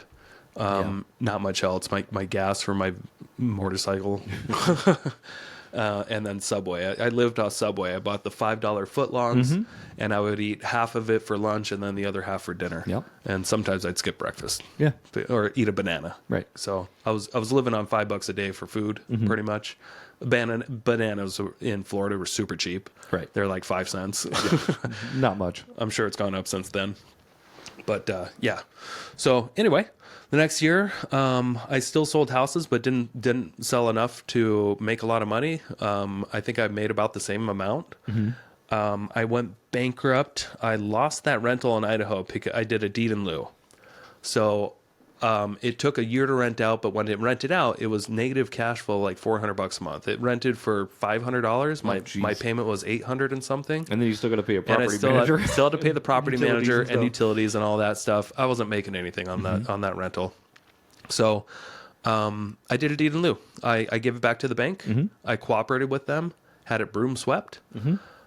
Not much else. My gas for my motorcycle, and then Subway. I lived off Subway. I bought the $5 footlongs, and I would eat half of it for lunch and then the other half for dinner. Yep. And sometimes I'd skip breakfast. Yeah. Or eat a banana. Right. So I was living on $5 a day for food, pretty much. Bananas in Florida were super cheap. Right. They're like 5 cents. Not much. I'm sure it's gone up since then. But yeah. So anyway, the next year, I still sold houses, but didn't sell enough to make a lot of money. I think I made about the same amount. I went bankrupt. I lost that rental in Idaho because I did a deed in lieu. So it took a year to rent out, but when it rented out, it was negative cash flow, like $400 a month. It rented for $500. My payment was $800 and something. And then you still got to pay a And property I still manager. still had to pay the property Utilities manager and and stuff. utilities and all that stuff. I wasn't making anything on that rental. So I did a deed in lieu. I gave it back to the bank. I cooperated with them, had it broom swept,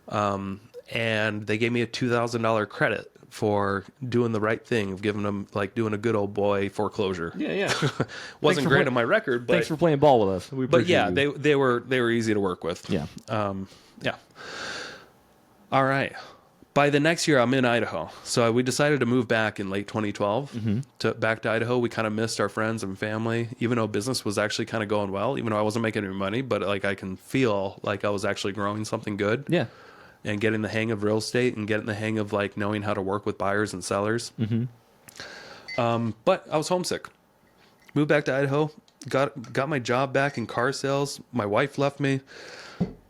and they gave me a $2,000 credit for doing the right thing, of giving them, like, doing a good old boy foreclosure. Yeah. Wasn't great on my record, but Thanks for playing ball with us. We but appreciate yeah, you. they were easy to work with. Yeah. Yeah. All right. By the next year, I'm in Idaho. So we decided to move back in late 2012 back to Idaho. We kind of missed our friends and family, even though business was actually kind of going well, even though I wasn't making any money, but like I can feel like I was actually growing something good. Yeah. And getting the hang of real estate and getting the hang of like knowing how to work with buyers and sellers. But I was homesick. Moved back to Idaho, got my job back in car sales. My wife left me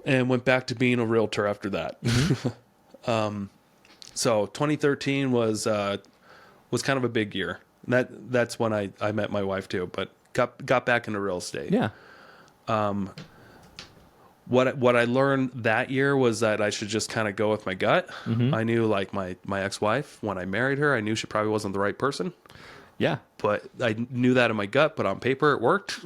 and went back to being a realtor after that. So 2013 was kind of a big year. That's when I met my wife too, but got back into real estate. Yeah. What I learned that year was that I should just kind of go with my gut. I knew, like, my ex-wife, when I married her, I knew she probably wasn't the right person, Yeah. but I knew that in my gut, but on paper it worked.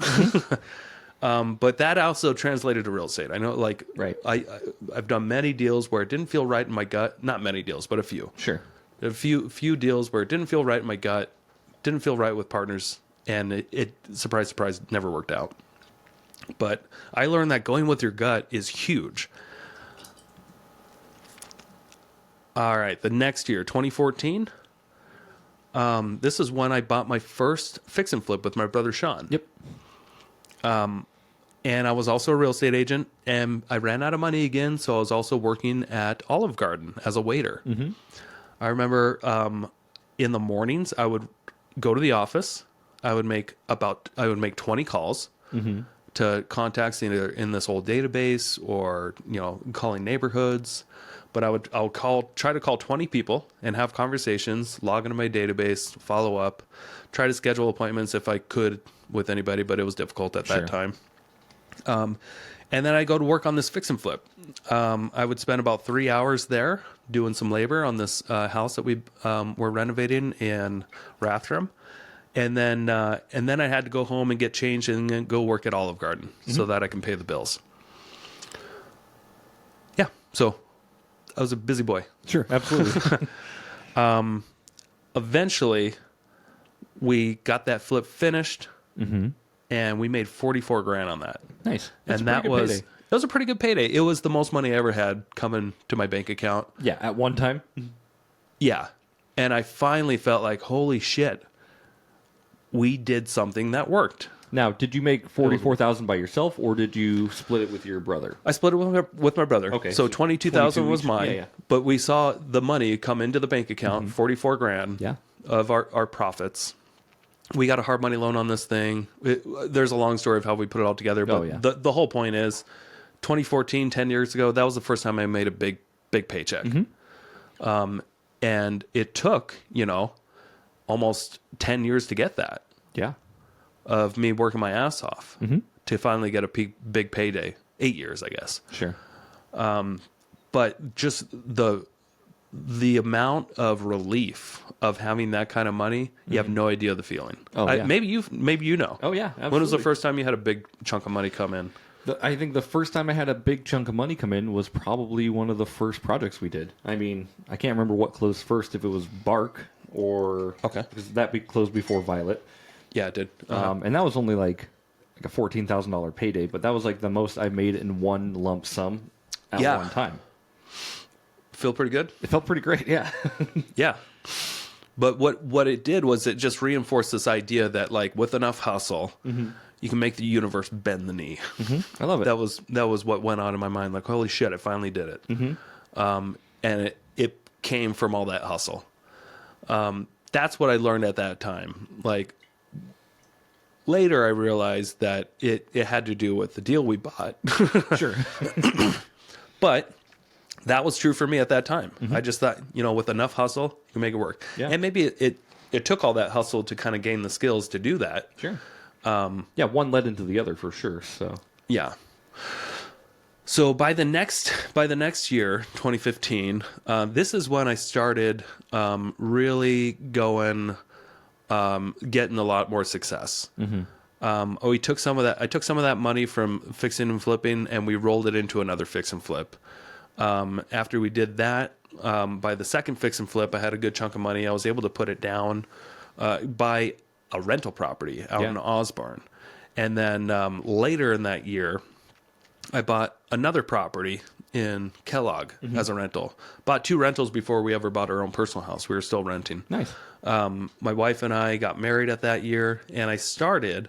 But that also translated to real estate. I know, like, Right. I've done many deals where it didn't feel right in my gut. Not many deals, but a few. Sure. A few deals where it didn't feel right in my gut, didn't feel right with partners, and it surprise, surprise, never worked out. But I learned that going with your gut is huge. All right, the next year, 2014, this is when I bought my first fix and flip with my brother Sean. Yep. And I was also a real estate agent, and I ran out of money again, so I was also working at Olive Garden as a waiter. I remember in the mornings, I would go to the office. I would make 20 calls to contacts either in this old database or, calling neighborhoods. But I'll try to call 20 people and have conversations, log into my database, follow up, try to schedule appointments if I could with anybody, but it was difficult at that time. And then I go to work on this fix and flip. I would spend about 3 hours there doing some labor on this house that we were renovating in Rathdrum. And then I had to go home and get changed and then go work at Olive Garden so that I can pay the bills. Yeah, so I was a busy boy. Sure. Absolutely. Eventually, we got that flip finished, and we made 44 grand on that. Nice. That's And a that pretty good was payday. that was a pretty good payday. It was the most money I ever had coming to my bank account. Yeah. At one time. Yeah, and I finally felt like, holy shit, we did something that worked. Now, did you make 44,000 by yourself, or did you split it with your brother? I split it with my brother. Okay, So so 22,000 was 22 each. mine. Yeah. But we saw the money come into the bank account, 44 grand Yeah. of our profits. We got a hard money loan on this thing. There's a long story of how we put it all together. But Oh, yeah. the whole point is 2014, 10 years ago, that was the first time I made a big paycheck. And it took, almost 10 years to get that. Yeah. Of me working my ass off to finally get a big payday. 8 years, I guess. Sure. But just the amount of relief of having that kind of money, you have no idea the feeling. Oh, yeah. Maybe you know. Oh, yeah. Absolutely. When was the first time you had a big chunk of money come in? I think the first time I had a big chunk of money come in was probably one of the first projects we did. I mean, I can't remember what closed first, if it was Bark or... Okay. Because that closed before Violet. Yeah, it did. And that was only like a $14,000 payday, but that was like the most I made in one lump sum at one time. Feel pretty good? It felt pretty great, yeah. Yeah. But what it did was it just reinforced this idea that, like, with enough hustle, you can make the universe bend the knee. I love it. That was what went on in my mind. Like, holy shit, I finally did it. And it came from all that hustle. that's what I learned at that time. Like later, I realized that it had to do with the deal we bought. Sure. But that was true for me at that time. I just thought, with enough hustle, you can make it work. Yeah. And maybe it took all that hustle to kind of gain the skills to do that. Sure. Yeah, one led into the other for sure. So Yeah. So by the next year, 2015, this is when I started really going, getting a lot more success. I took some of that money from fixing and flipping, and we rolled it into another fix and flip. After we did that, by the second fix and flip, I had a good chunk of money. I was able to put it down, buy a rental property out in Osborne. And then later in that year, I bought another property in Kellogg as a rental. Bought 2 rentals before we ever bought our own personal house. We were still renting. nice. My wife and I got married at that year, and I started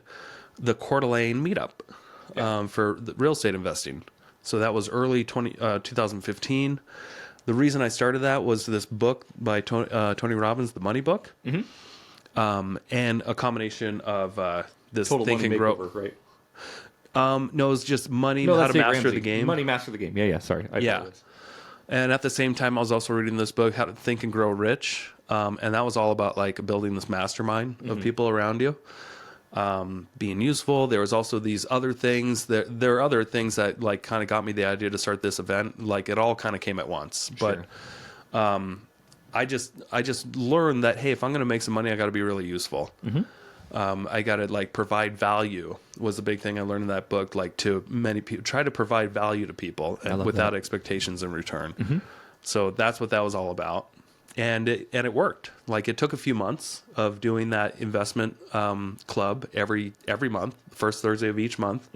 the Coeur d'Alene meetup for the real estate investing. So that was early 2015. The reason I started that was this book by Tony Robbins, The Money Book, and a combination of this Total Think money and Grow. makeover, right? No, it's just money, No, how that's to Dave master Ramsey. the game. Money master the game. Yeah, sorry. I apologize. And at the same time, I was also reading this book, How to Think and Grow Rich. And that was all about like building this mastermind of people around you, being useful. There was also these other things. There are other things that like kind of got me the idea to start this event. Like it all kind of came at once. Sure. But I just learned that, hey, if I'm going to make some money, I got to be really useful. I got to like provide value was the big thing I learned in that book. Like to many people, try to provide value to people and without expectations in return. So that's what that was all about. And it worked. Like it took a few months of doing that investment club every month, first Thursday of each month,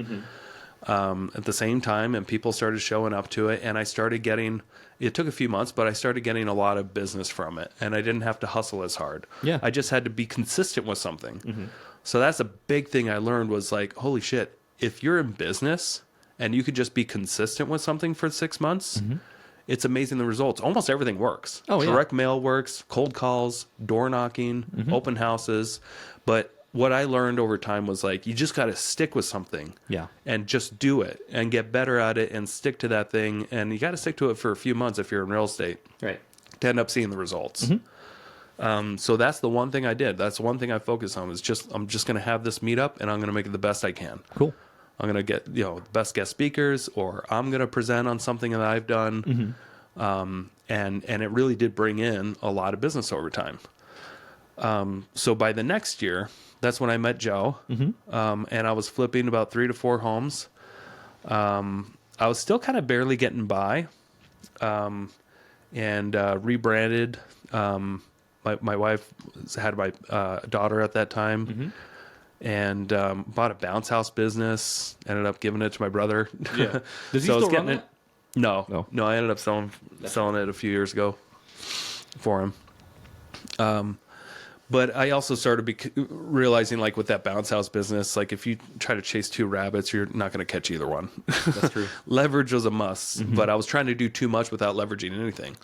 at the same time, and people started showing up to it. And I started getting. It took a few months, but I started getting a lot of business from it, and I didn't have to hustle as hard. Yeah. I just had to be consistent with something. So that's a big thing I learned was like, holy shit, if you're in business and you could just be consistent with something for 6 months. It's amazing the results. Almost everything works. Oh, yeah. Direct mail works, cold calls, door knocking, open houses. But what I learned over time was like, you just got to stick with something. Yeah. And just do it and get better at it and stick to that thing. And you got to stick to it for a few months if you're in real estate Right. to end up seeing the results. So that's the one thing I did. That's the one thing I focused on was I'm just going to have this meetup and I'm going to make it the best I can. Cool. I'm going to get, the best guest speakers, or I'm going to present on something that I've done. And it really did bring in a lot of business over time. So by the next year, that's when I met Joe. And I was flipping about 3 to 4 homes. I was still kind of barely getting by, and rebranded. My wife had my daughter at that time. And bought a bounce house business. Ended up giving it to my brother. Yeah. Does he So I was still run getting that? No. I ended up selling it a few years ago for him. But I also started realizing, like with that bounce house business, like if you try to chase 2 rabbits, you're not going to catch either one. That's true. Leverage was a must, but I was trying to do too much without leveraging anything.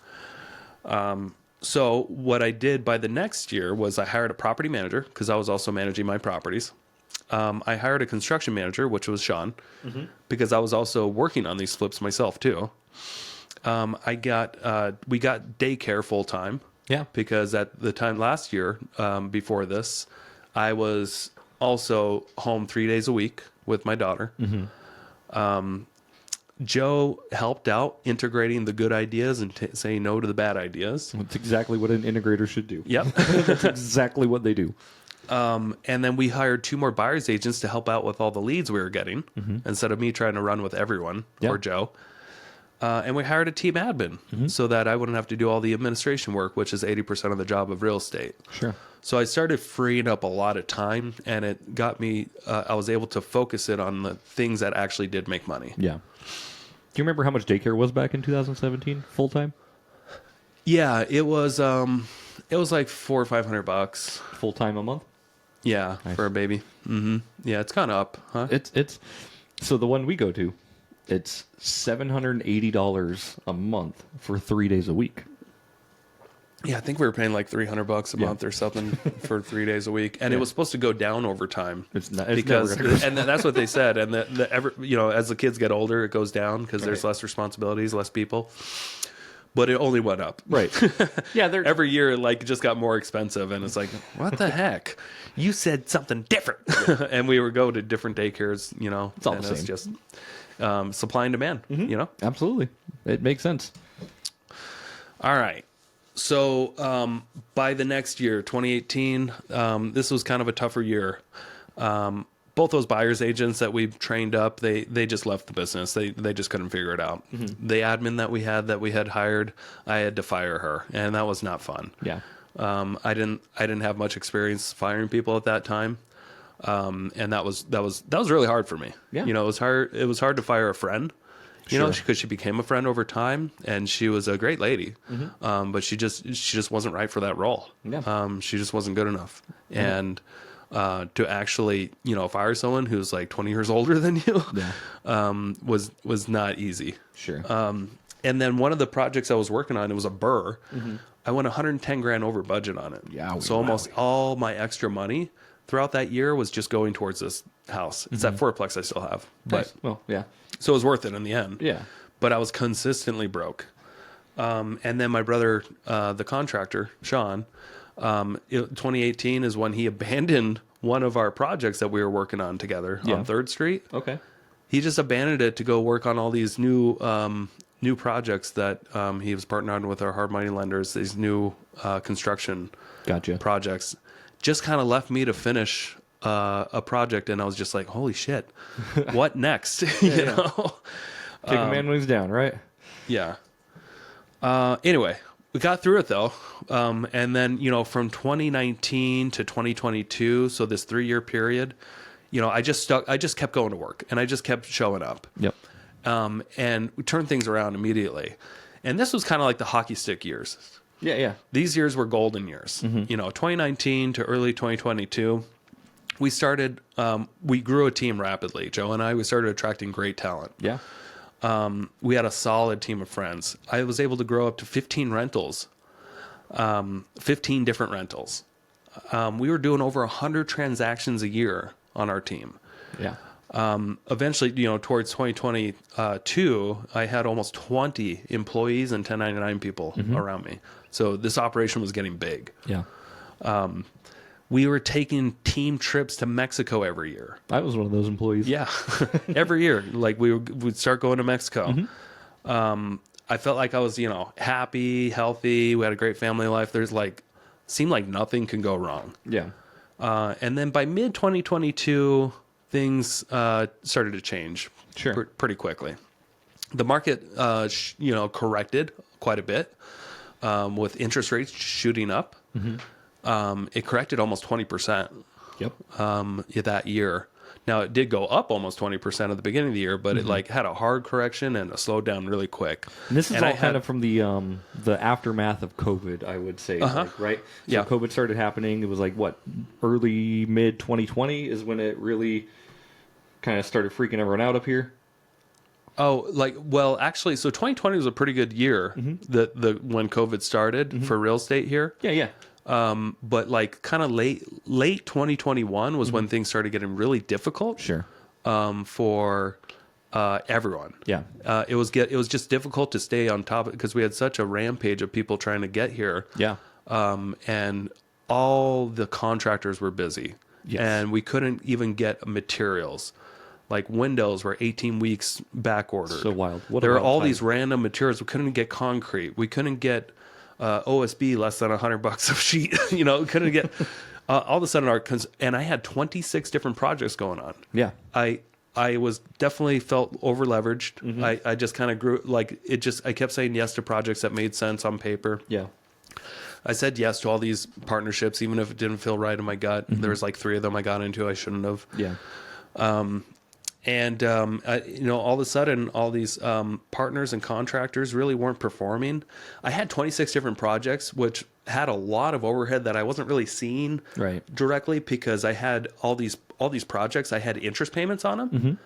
So what I did by the next year was I hired a property manager because I was also managing my properties. I hired a construction manager, which was Sean, because I was also working on these flips myself too. We got daycare full time. Yeah. Because at the time last year, before this, I was also home 3 days a week with my daughter. Joe helped out integrating the good ideas and saying no to the bad ideas. That's exactly what an integrator should do. Yep. That's exactly what they do. And then we hired 2 more buyer's agents to help out with all the leads we were getting instead of me trying to run with everyone or Joe. And we hired a team admin so that I wouldn't have to do all the administration work, which is 80% of the job of real estate. Sure. So I started freeing up a lot of time, and it got me, I was able to focus it on the things that actually did make money. Yeah. Do you remember how much daycare was back in 2017 full time? Yeah, it was like $400 or $500 Full time a month? Yeah, Nice. for a baby. Yeah, it's kind of up, huh? It's so the one we go to, it's $780 a month for 3 days a week. Yeah, I think we were paying like $300 a month or something for 3 days a week, and it was supposed to go down over time. It's Because never gonna go and that's what they said. And as the kids get older, it goes down because there's less responsibilities, less people. But it only went up. right. Yeah, they're Every year, like, it just got more expensive, and it's like, what the heck? You said something different, and we would go to different daycares. It's all and the it's same. just supply and demand. absolutely. It makes sense. All right. So by the next year, 2018, this was kind of a tougher year. Both those buyer's agents that we trained up, they just left the business. They just couldn't figure it out. The admin that we had hired, I had to fire her, and that was not fun. Yeah. I didn't have much experience firing people at that time. And that was really hard for me. Yeah. It was hard to fire a friend. Because she became a friend over time, and she was a great lady, but she just wasn't right for that role. Yeah. She just wasn't good enough, and to actually fire someone who's like 20 years older than you, was not easy. Sure. And then one of the projects I was working on, it was a burr. I went 110 grand over budget on it. Yeah. So almost all my extra money throughout that year was just going towards this house. It's that fourplex I still have, Nice. Well, yeah. so it was worth it in the end. Yeah. But I was consistently broke. And then my brother, the contractor, Sean, 2018 is when he abandoned one of our projects that we were working on together on 3rd Street. Okay. He just abandoned it to go work on all these new projects that he was partnering with our hard money lenders, these new construction Gotcha. projects. Just kind of left me to finish a project, and I was just like, holy shit, what next? you know? Kick a man when he's down, right? Yeah. Anyway, we got through it though. And then, from 2019 to 2022, so this 3-year period, I just kept going to work, and I just kept showing up. Yep. And we turned things around immediately. And this was kind of like the hockey stick years. Yeah, yeah. These years were golden years. 2019 to early 2022, we started, we grew a team rapidly. Joe and I, we started attracting great talent. Yeah. We had a solid team of friends. I was able to grow up to 15 rentals, 15 different rentals. We were doing over 100 transactions a year on our team. Yeah. Eventually, towards 2022, I had almost 20 employees and 1099 people around me. So this operation was getting big. Yeah. We were taking team trips to Mexico every year. I was one of those employees. Yeah, every year. Like we'd start going to Mexico. I felt like I was, happy, healthy. We had a great family life. Seemed like nothing can go wrong. Yeah. And then by mid 2022, things started to change. Sure. Pretty quickly. The market, corrected quite a bit with interest rates shooting up. It corrected almost 20%. Yep. That year. Now it did go up almost 20% at the beginning of the year, but it had a hard correction and a slowdown really quick. And this is all kind of from the aftermath of COVID, I would say, right? So Yeah. COVID started happening. It was like early mid 2020 is when it really kind of started freaking everyone out up here. Oh, actually, so 2020 was a pretty good year. When COVID started for real estate here. Yeah, yeah. But kind of late 2021 was when things started getting really difficult. Sure. For everyone. Yeah. It was just difficult to stay on top of it because we had such a rampage of people trying to get here. Yeah. And all the contractors were busy. Yes. And we couldn't even get materials. Like windows were 18 weeks back ordered. So wild. There were all these random materials. We couldn't get concrete. We couldn't get OSB less than $100 a sheet. Couldn't get all of a sudden and I had 26 different projects going on. Yeah. I was definitely felt over leveraged. I just kind of grew I kept saying yes to projects that made sense on paper. Yeah. I said yes to all these partnerships, even if it didn't feel right in my gut. There was 3 of them I got into I shouldn't have. Yeah. And all of a sudden, all these partners and contractors really weren't performing. I had 26 different projects, which had a lot of overhead that I wasn't really seeing directly because I had all these projects. I had interest payments on them,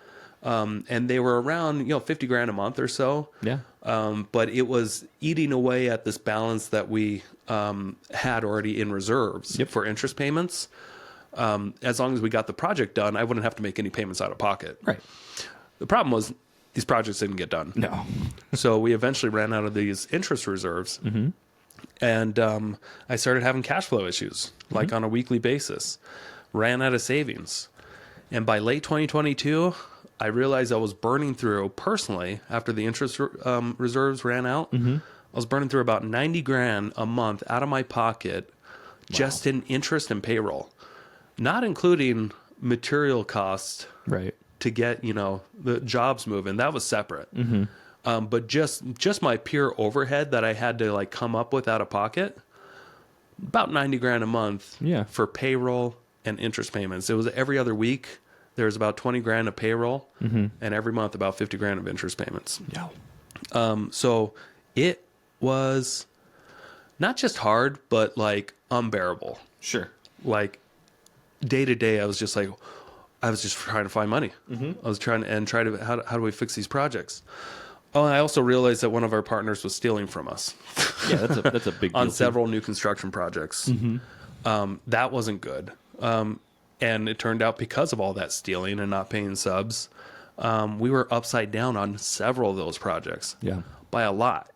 and they were around $50 grand a month or so. Yeah. But it was eating away at this balance that we had already in reserves for interest payments. As long as we got the project done, I wouldn't have to make any payments out of pocket. Right. The problem was these projects didn't get done. No. So we eventually ran out of these interest reserves. And I started having cash flow issues, like on a weekly basis. Ran out of savings. And by late 2022, I realized I was burning through, personally, after the interest reserves ran out, I was burning through about 90 grand a month out of my pocket just in interest and payroll. Not including material costs Right. to get, the jobs moving. That was separate. But just my pure overhead that I had to like come up with out of pocket, about 90 grand a month for payroll and interest payments. It was every other week. There was about 20 grand of payroll and every month about 50 grand of interest payments. Yeah. So it was not just hard, but like unbearable. Sure. Like day to day, I was just trying to find money. I was trying to, how do we fix these projects? Oh, and I also realized that one of our partners was stealing from us. Yeah, that's a big deal on too. several new construction projects. That wasn't good. And it turned out because of all that stealing and not paying subs, we were upside down on several of those projects. Yeah. By a lot.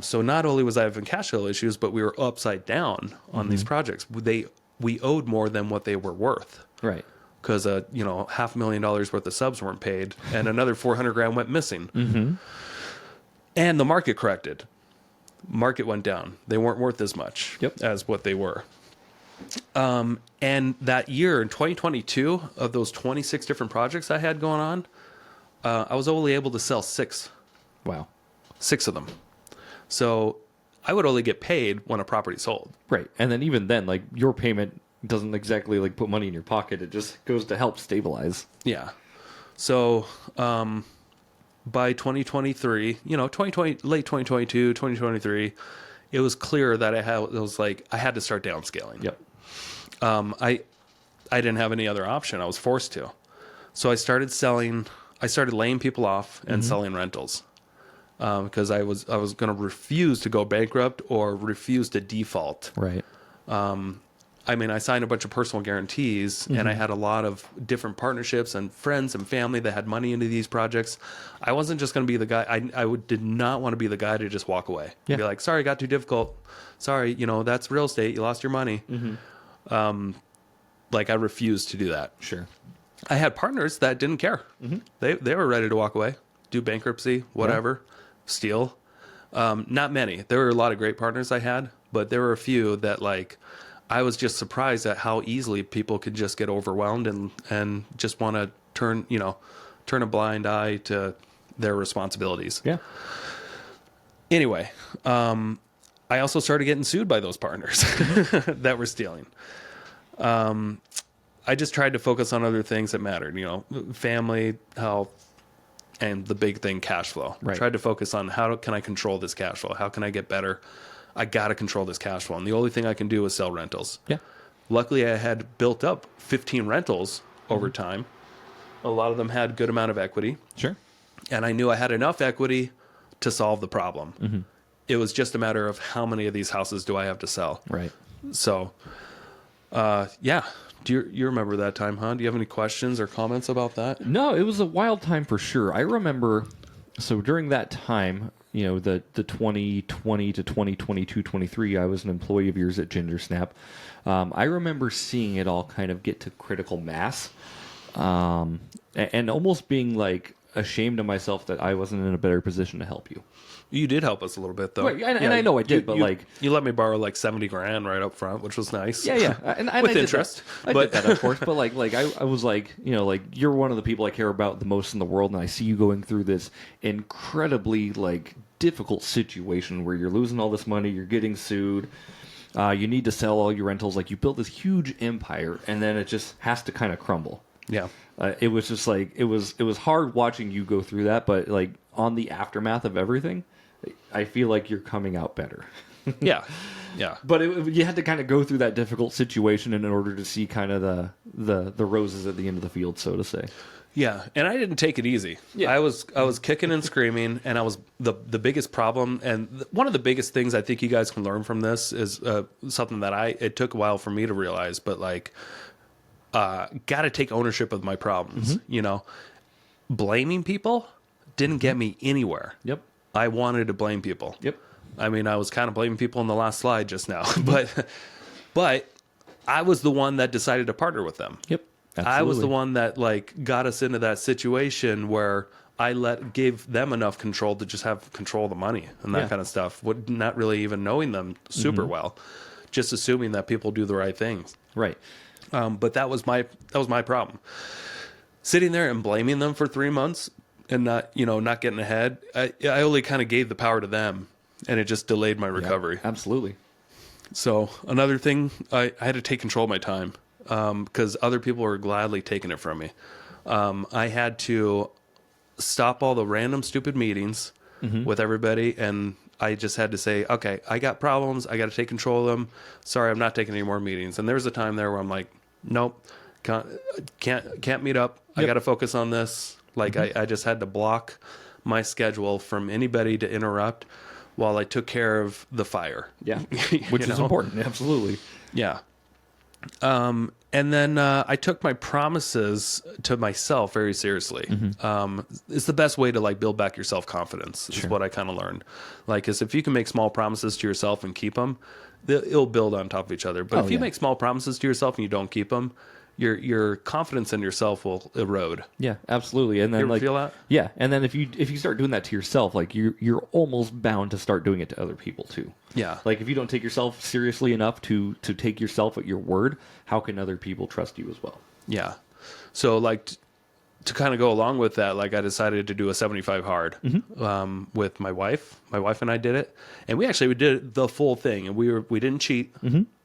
So not only was I having cash flow issues, but we were upside down on these projects. We owed more than what they were worth. Right. Because $500,000 worth of subs weren't paid, and another 400 grand went missing. And the market corrected. Market went down. They weren't worth as much as what they were. And that year in 2022, of those 26 different projects I had going on, I was only able to sell 6. Wow. 6 of them. So I would only get paid when a property sold. Right. And then even then, like, your payment doesn't exactly like put money in your pocket. It just goes to help stabilize. Yeah. So by 2023, 2020, late 2022, 2023, it was clear that I had to start downscaling. Yep. I didn't have any other option. I was forced to. So I started laying people off and selling rentals. Because I was going to refuse to go bankrupt or refuse to default. Right. I signed a bunch of personal guarantees, and I had a lot of different partnerships and friends and family that had money into these projects. I wasn't just going to be the guy. I did not want to be the guy to just walk away. Be like, sorry, it got too difficult. Sorry, that's real estate. You lost your money. I refused to do that. Sure. I had partners that didn't care. They were ready to walk away, do bankruptcy, whatever, steal. Not many. There were a lot of great partners I had, but there were a few that I was just surprised at how easily people could just get overwhelmed and just want to turn a blind eye to their responsibilities. Yeah. Anyway, I also started getting sued by those partners that were stealing. I just tried to focus on other things that mattered, family, health, and the big thing, cash flow. Right. Tried to focus on how can I control this cash flow? How can I get better? I got to control this cash flow. And the only thing I can do is sell rentals. Yeah. Luckily, I had built up 15 rentals over time. A lot of them had a good amount of equity. Sure. And I knew I had enough equity to solve the problem. It was just a matter of how many of these houses do I have to sell. Right. So, yeah. Do you remember that time, huh? Do you have any questions or comments about that? No, it was a wild time for sure. I remember, so during that time, the 2020 to 2022, 23, I was an employee of yours at Ginger Snap. I remember seeing it all kind of get to critical mass, and almost being ashamed of myself that I wasn't in a better position to help you. You did help us a little bit, though. Right, and I know I did, but you let me borrow 70 grand right up front, which was nice. Yeah, and with I interest. I did that, of course. But I was you're one of the people I care about the most in the world, and I see you going through this incredibly difficult situation where you're losing all this money, you're getting sued, you need to sell all your rentals. You built this huge empire, and then it just has to kind of crumble. Yeah. It was just it was hard watching you go through that, but on the aftermath of everything, I feel like you're coming out better. Yeah. Yeah. But you had to kind of go through that difficult situation in order to see kind of the roses at the end of the field, so to say. Yeah, and I didn't take it easy. Yeah. I was kicking and screaming, and I was the biggest problem. And one of the biggest things I think you guys can learn from this is something that it took a while for me to realize, but like, got to take ownership of my problems. You know, blaming people didn't get me anywhere. Yep. I wanted to blame people. Yep. I mean, I was kind of blaming people in the last slide just now, but I was the one that decided to partner with them. Yep. I was the Absolutely. one that like got us into that situation where I gave them enough control to just have control of the money and that Yeah. kind of stuff. Not really even knowing them super well, just assuming that people do the right things. Right. But that was my problem. Sitting there and blaming them for 3 months and not getting ahead. I only kind of gave the power to them, and it just delayed my recovery. Absolutely. So another thing, I had to take control of my time because other people were gladly taking it from me. I had to stop all the random stupid meetings with everybody, and I just had to say, okay, I got problems. I got to take control of them. Sorry, I'm not taking any more meetings. And there was a time there where I'm like, nope, can't meet up. I got to focus on this. Like I just had to block my schedule from anybody to interrupt while I took care of the fire. Yeah. Which is important. Absolutely. Yeah. And then I took my promises to myself very seriously. It's the best way to like build back your self-confidence is what I kind of learned. Like, is if you can make small promises to yourself and keep them, it'll build on top of each other. But if you make small promises to yourself and you don't keep them, your confidence in yourself will erode. Yeah, absolutely. And then You ever like feel that? Yeah, and then if you start doing that to yourself, like you're almost bound to start doing it to other people too. Yeah. Like if you don't take yourself seriously enough to take yourself at your word, how can other people trust you as well? Yeah. So like to kind of go along with that, like I decided to do a 75 hard with my wife. My wife and I did it, and we did the full thing, and we didn't cheat.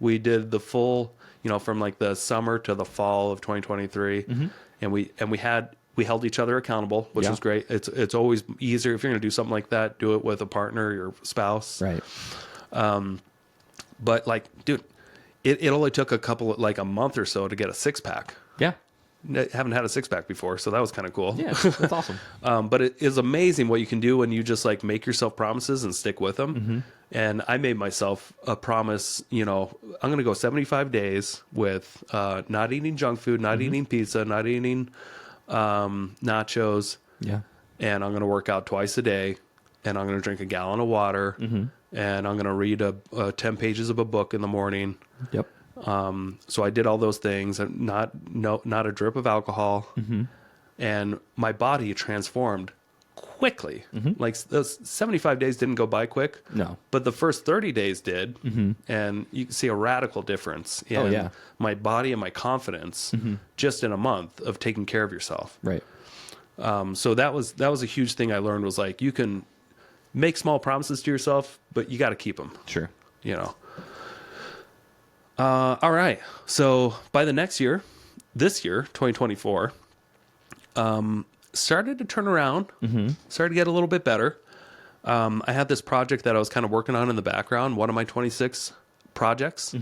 We did the full, from like the summer to the fall of 2023, and we held each other accountable, which was great. It's always easier if you're going to do something like that, do it with a partner or your spouse, Right. But like, dude, it only took a month or so to get a 6-pack. Yeah. I haven't had a 6-pack before, so that was kind of cool. Yeah, that's awesome. But it is amazing what you can do when you just like make yourself promises and stick with them. And I made myself a promise, I'm going to go 75 days with not eating junk food, not eating pizza, not eating nachos. Yeah. And I'm going to work out twice a day, and I'm going to drink a gallon of water, and I'm going to read 10 pages of a book in the morning. Yep. So I did all those things, and not a drip of alcohol, and my body transformed quickly. Like those 75 days didn't go by quick. No. But the first 30 days did, and you can see a radical difference in my body and my confidence just in a month of taking care of yourself. Right. So that was a huge thing I learned, was like, you can make small promises to yourself, but you got to keep them. Sure. All right. So by the next year, this year, 2024, started to turn around, started to get a little bit better. I had this project that I was kind of working on in the background. One of my 26 projects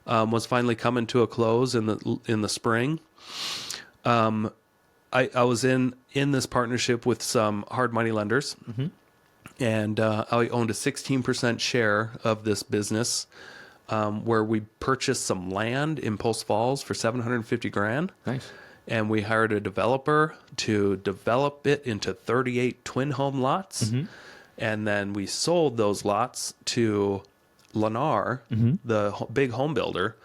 was finally coming to a close in the spring. I was in this partnership with some hard money lenders, and I owned a 16% share of this business, where we purchased some land in Post Falls for $750,000. Nice. And we hired a developer to develop it into 38 twin home lots. And then we sold those lots to Lennar, the big home builder,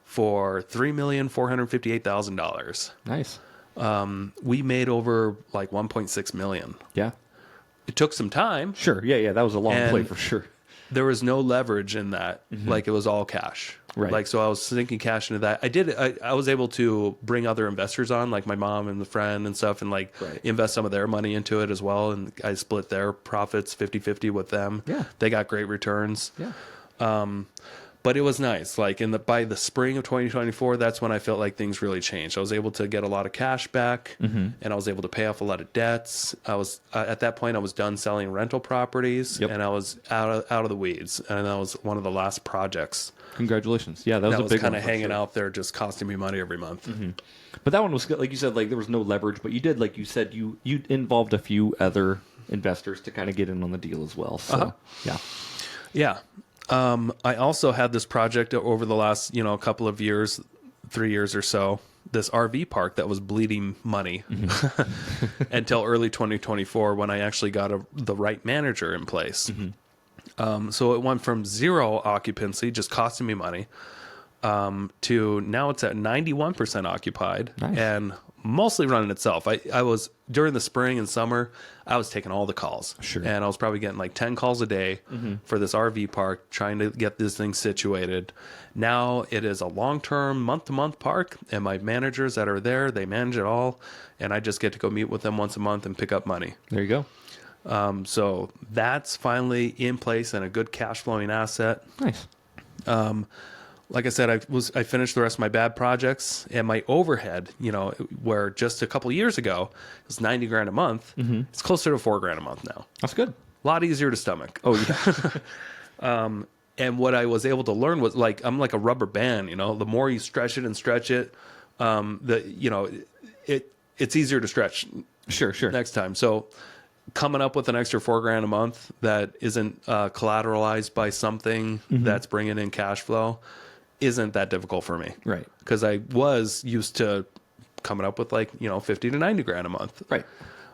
for $3,458,000. Nice. We made over like $1.6 million. Yeah. It took some time. Sure. Yeah. That was a long And play for sure. There was no leverage in that. Like, it was all cash. Right. Like, so I was sinking cash into that. I was able to bring other investors on, like my mom and the friend and stuff, and like invest some of their money into it as well. And I split their profits 50-50 with them. Yeah. They got great returns. Yeah. But it was nice. Like by the spring of 2024, that's when I felt like things really changed. I was able to get a lot of cash back, and I was able to pay off a lot of debts. I was at that point I was done selling rental properties, Yep. and I was out of the weeds. And that was one of the last projects Congratulations. Yeah, that was that a was big kind one of for hanging sure. out there, just costing me money every month. But that one was good. Like you said, like there was no leverage, but you did, like you said, you involved a few other investors to kind of get in on the deal as well. So, yeah. Yeah. I also had this project over the last, couple of years, 3 years or so, this RV park that was bleeding money until early 2024 when I actually got the right manager in place. So it went from 0 occupancy, just costing me money, to now it's at 91% occupied Nice. and mostly running itself. I was during the spring and summer, I was taking all the calls. Sure. And I was probably getting like 10 calls a day for this RV park, trying to get this thing situated. Now it is a long-term, month-to-month park, and my managers that are there, they manage it all, and I just get to go meet with them once a month and pick up money. There you go. So that's finally in place and a good cash flowing asset. Nice. Like I said, I finished the rest of my bad projects, and my overhead, where just a couple years ago it was 90 grand a month, it's closer to 4 grand a month now. That's good. A lot easier to stomach. Oh, yeah. And what I was able to learn was I'm like a rubber band, the more you stretch it and stretch it, it's easier to stretch Sure. next time. So coming up with an extra 4 grand a month that isn't collateralized by something that's bringing in cash flow isn't that difficult for me. Right. Because I was used to coming up with 50 to 90 grand a month. Right.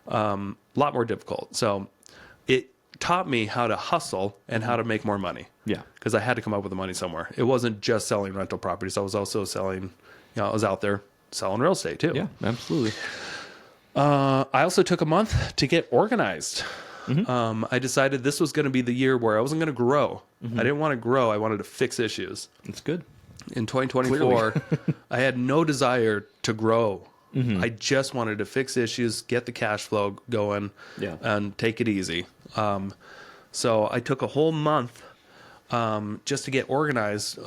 A lot more difficult. So it taught me how to hustle and how to make more money. Yeah. Because I had to come up with the money somewhere. It wasn't just selling rental properties. I was also selling, I was out there selling real estate too. Yeah, absolutely. I also took a month to get organized. I decided this was going to be the year where I wasn't going to grow. I didn't want to grow. I wanted to fix issues. That's good. In 2024, I had no desire to grow. I just wanted to fix issues, get the cash flow going, and take it easy. So I took a whole month just to get organized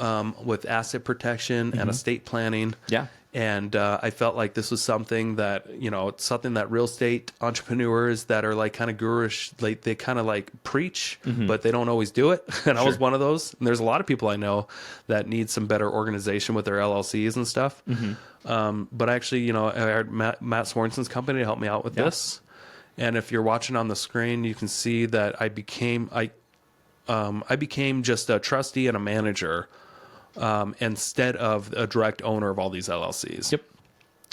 with asset protection and estate planning. Yeah. And I felt like this was something that, it's something that real estate entrepreneurs that are kind of gurish, they kind of preach, but they don't always do it. And I was one of those. And there's a lot of people I know that need some better organization with their LLCs and stuff. But actually, I hired Matt Swarenson's company to help me out with this. And if you're watching on the screen, you can see that I became just a trustee and a manager instead of a direct owner of all these LLCs. Yep.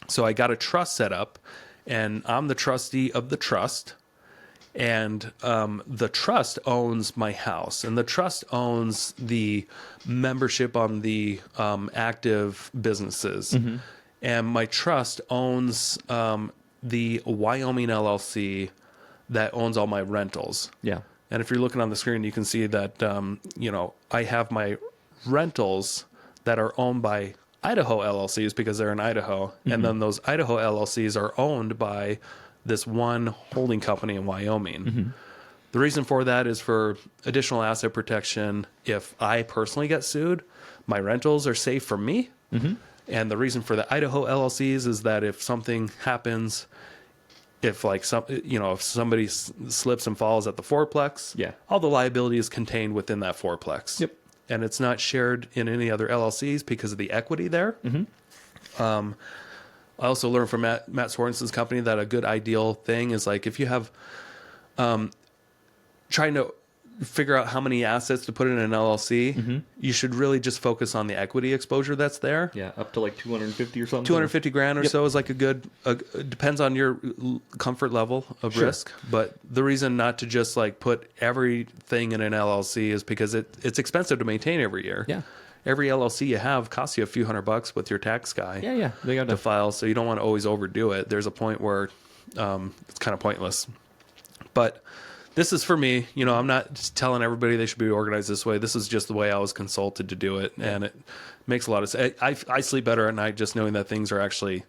So I got a trust set up, and I'm the trustee of the trust. And the trust owns my house, and the trust owns the membership on the active businesses. And my trust owns the Wyoming LLC that owns all my rentals. Yeah. And if you're looking on the screen, you can see that, I have my rentals that are owned by Idaho LLCs because they're in Idaho. And then those Idaho LLCs are owned by this one holding company in Wyoming. The reason for that is for additional asset protection. If I personally get sued, my rentals are safe for me. And the reason for the Idaho LLCs is that if something happens, if if somebody slips and falls at the fourplex, all the liability is contained within that fourplex. Yep. And it's not shared in any other LLCs because of the equity there. I also learned from Matt Swarenson's company that a good ideal thing is if you have trying to figure out how many assets to put in an LLC, you should really just focus on the equity exposure that's there. Yeah, up to 250 or something. 250 grand or so is a good, depends on your comfort level of risk. But the reason not to just put everything in an LLC is because it's expensive to maintain every year. Yeah. Every LLC you have costs you a few $100 with your tax guy. Yeah. They got to file, so you don't want to always overdo it. There's a point where it's kind of pointless. But this is for me. I'm not just telling everybody they should be organized this way. This is just the way I was consulted to do it, and it makes a lot of sense. I sleep better at night just knowing that things are actually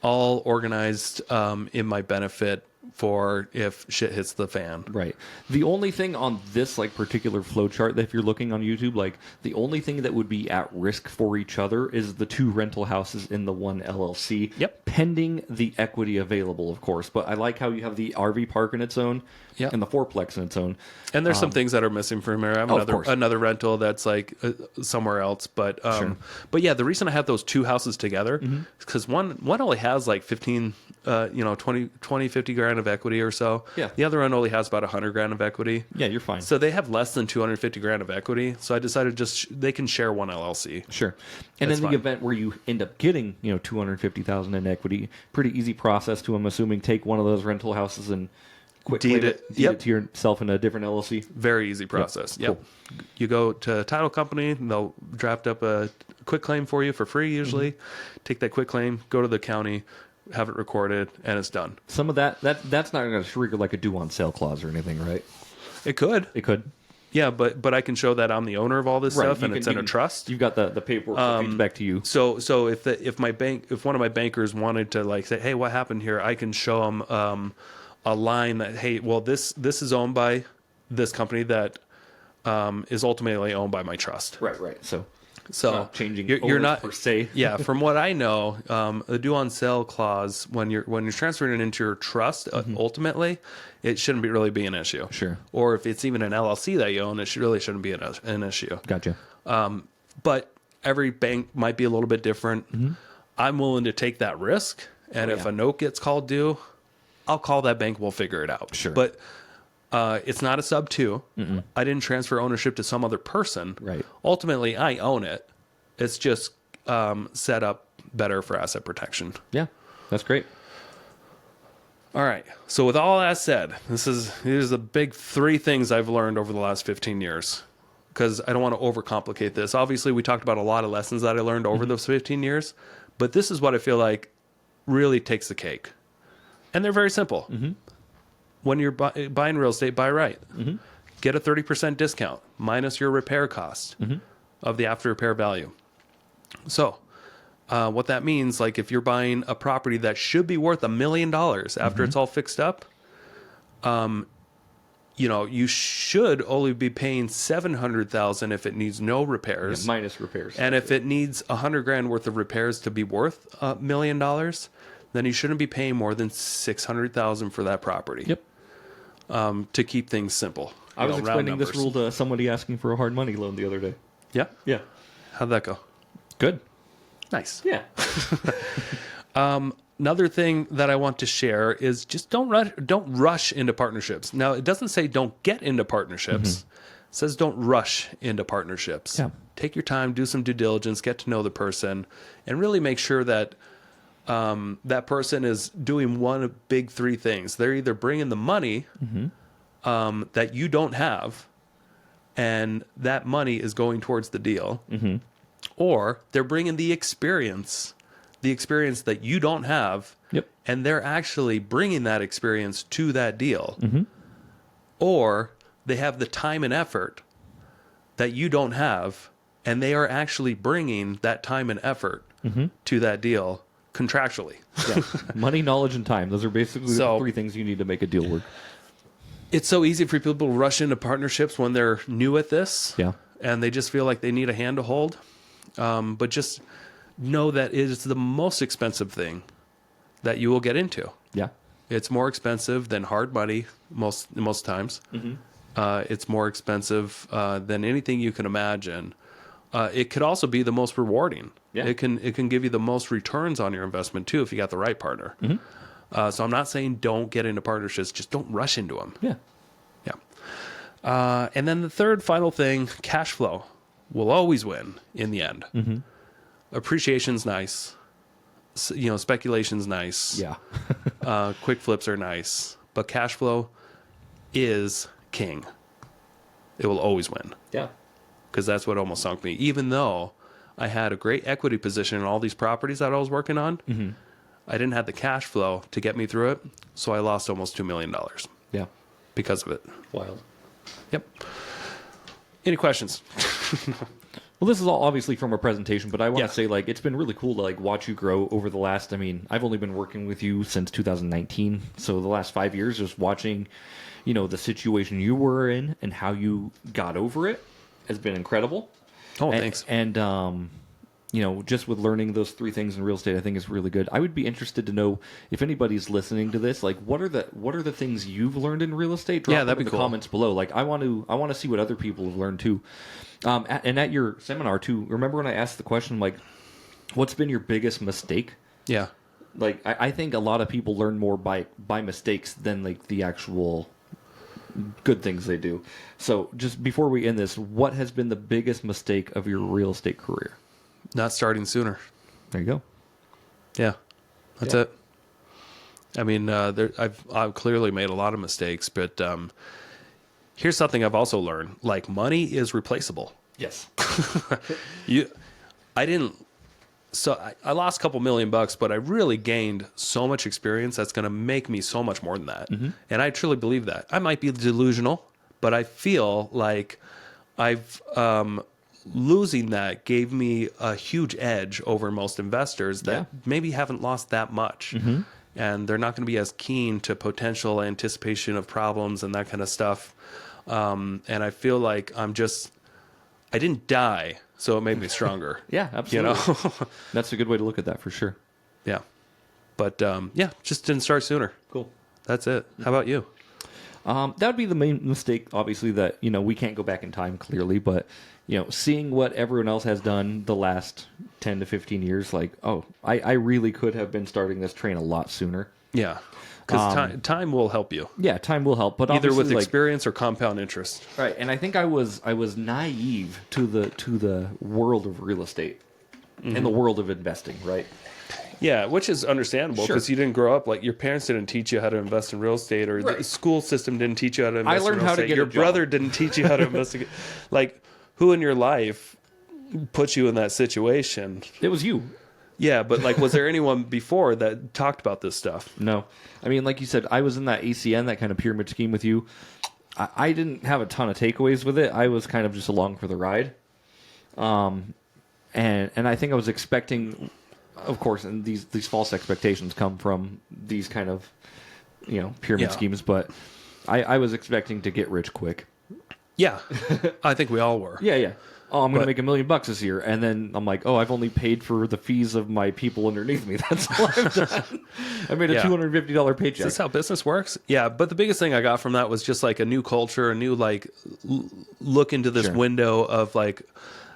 all organized in my benefit for if shit hits the fan. Right. The only thing on this like particular flow chart that if you're looking on YouTube, like the only thing that would be at risk for each other is the 2 rental houses in the one LLC. Yep. Pending the equity available, of course. But I like how you have the RV park in its own Yep. and the fourplex in its own. And there's some things that are missing from here. I have of course. another rental that's like somewhere else, but Sure. but yeah, the reason I have those 2 houses together is because one only has like 15, 20, 50 grand of equity or so. Yeah. The other one only has about 100 grand of equity. Yeah, you're fine. So they have less than 250 grand of equity. So I decided they can share one LLC. Sure. And That's in the fine. event where you end up getting, 250,000 in equity, pretty easy process to, I'm assuming, take one of those rental houses and quick Deed claim it. deed Yep. it to yourself in a different LLC. Very easy process. Yep. Cool. You go to a title company, and they'll draft up a quick claim for you for free usually. Take that quick claim, go to the county, have it recorded, and it's done. Some of that's not going to trigger like a due on sale clause or anything, right? It could. It could. Yeah, but I can show that I'm the owner of all this stuff you and can- it's you in a can- trust. You've got the paperwork that feeds back to you. So if one of my bankers wanted to like say, hey, what happened here? I can show them a line that, hey, well this is owned by this company that is ultimately owned by my trust. Right. So So changing you're owners not per se. Yeah, from what I know, the due on sale clause when you're transferring it into your trust, ultimately, it shouldn't really be an issue. Sure. Or if it's even an LLC that you own, it really shouldn't be an issue. Gotcha. But every bank might be a little bit different. I'm willing to take that risk, and if yeah. a note gets called due, I'll call that bank. We'll figure it out. Sure. But it's not a sub 2. I didn't transfer ownership to some other person. Right. Ultimately, I own it. It's just set up better for asset protection. Yeah, that's great. All right. So with all that said, these are the big 3 things I've learned over the last 15 years. Because I don't want to overcomplicate this. Obviously, we talked about a lot of lessons that I learned over those 15 years. But this is what I feel like really takes the cake. And they're very simple. When you're buying real estate, buy right. Get a 30% discount minus your repair cost of the after repair value. So what that means, like if you're buying a property that should be worth $1 million after it's all fixed up, you should only be paying $700,000 if it needs no repairs. Yeah, minus repairs. And if it needs $100,000 worth of repairs to be worth $1 million, then you shouldn't be paying more than $600,000 for that property. Yep. To keep things simple. I was round explaining this numbers. rule to somebody asking for a hard money loan the other day. Yeah. Yeah. How'd that go? Good. Nice. Yeah. Another thing that I want to share is just don't rush into partnerships. Now, it doesn't say don't get into partnerships. It says don't rush into partnerships. Yeah. Take your time, do some due diligence, get to know the person, and really make sure that that person is doing one of big 3 things. They're either bringing the money that you don't have, and that money is going towards the deal, or they're bringing the experience that you don't have, Yep. and they're actually bringing that experience to that deal, or they have the time and effort that you don't have, and they are actually bringing that time and effort to that deal contractually. Yeah. Money, knowledge, and time. Those are basically So- the 3 things you need to make a deal work. It's so easy for people to rush into partnerships when they're new at this, Yeah. and they just feel like they need a hand to hold. But just know that it is the most expensive thing that you will get into. Yeah. It's more expensive than hard money most times. It's more expensive than anything you can imagine. It could also be the most rewarding. Yeah. It can give you the most returns on your investment too if you got the right partner. So I'm not saying don't get into partnerships, just don't rush into them. Yeah. Yeah. And then the third final thing, cash flow will always win in the end. Appreciation's nice. Speculation's nice. Yeah. Quick flips are nice, but cash flow is king. It will always win Yeah. because that's what almost sunk me. Even though I had a great equity position in all these properties that I was working on, I didn't have the cash flow to get me through it, so I lost almost $2 million Yeah. because of it. Wild. Yep. Any questions? Well, this is all obviously from a presentation, but I want Yeah. to say, like, it's been really cool to, like, watch you grow over the last, I mean, I've only been working with you since 2019. So the last 5 years, just watching, the situation you were in and how you got over it has been incredible. Oh, And- thanks. And, just with learning those 3 things in real estate, I think is really good. I would be interested to know if anybody's listening to this, like, what are the things you've learned in real estate? Drop Yeah, them that'd in be the cool. comments below. Like, I want to see what other people have learned too. And at your seminar too, remember when I asked the question, like, what's been your biggest mistake? Yeah. Like, I think a lot of people learn more by mistakes than like the actual good things they do. So just before we end this, what has been the biggest mistake of your real estate career? Not starting sooner. There you go. Yeah. That's Yeah. it. I mean, I've clearly made a lot of mistakes, but here's something I've also learned. Like, money is replaceable. Yes. I lost a couple $1,000,000, but I really gained so much experience that's going to make me so much more than that. Mm-hmm. And I truly believe that. I might be delusional, but I feel like losing that gave me a huge edge over most investors that maybe haven't lost that much. Mm-hmm. And they're not going to be as keen to potential anticipation of problems and that kind of stuff. And I feel like I didn't die, so it made me stronger. Yeah, absolutely. You know? That's a good way to look at that for sure. Yeah. But just didn't start sooner. Cool. That's it. How about you? That would be the main mistake, obviously, that, we can't go back in time, clearly, but, seeing what everyone else has done the last 10 to 15 years, like, I really could have been starting this train a lot sooner. Yeah. Because time will help you. Yeah, time will help, but Either with obviously, like, experience or compound interest. right, and I think I was naive to the world of real estate and the world of investing, right? Yeah, which is understandable Sure. because you didn't grow up, like your parents didn't teach you how to invest in real estate, or the Right. school system didn't teach you how to invest in learned real how to estate. get Your a job. brother didn't teach you how to invest. Like, who in your life put you in that situation? It was you. Yeah, but like, was there anyone before that talked about this stuff? No. I mean, like you said, I was in that ACN, that kind of pyramid scheme with you. I didn't have a ton of takeaways with it. I was kind of just along for the ride. And I think I was expecting, of course, and these false expectations come from these kind of, pyramid Yeah. schemes, but I was expecting to get rich quick. Yeah, I think we all were. Yeah. Oh, I'm going to But- make $1 million this year. And then I'm like, I've only paid for the fees of my people underneath me. That's all I've done. I made a Yeah. $250 paycheck. Is this how business works? Yeah, but the biggest thing I got from that was just like a new culture, a new look into this Sure. window of like,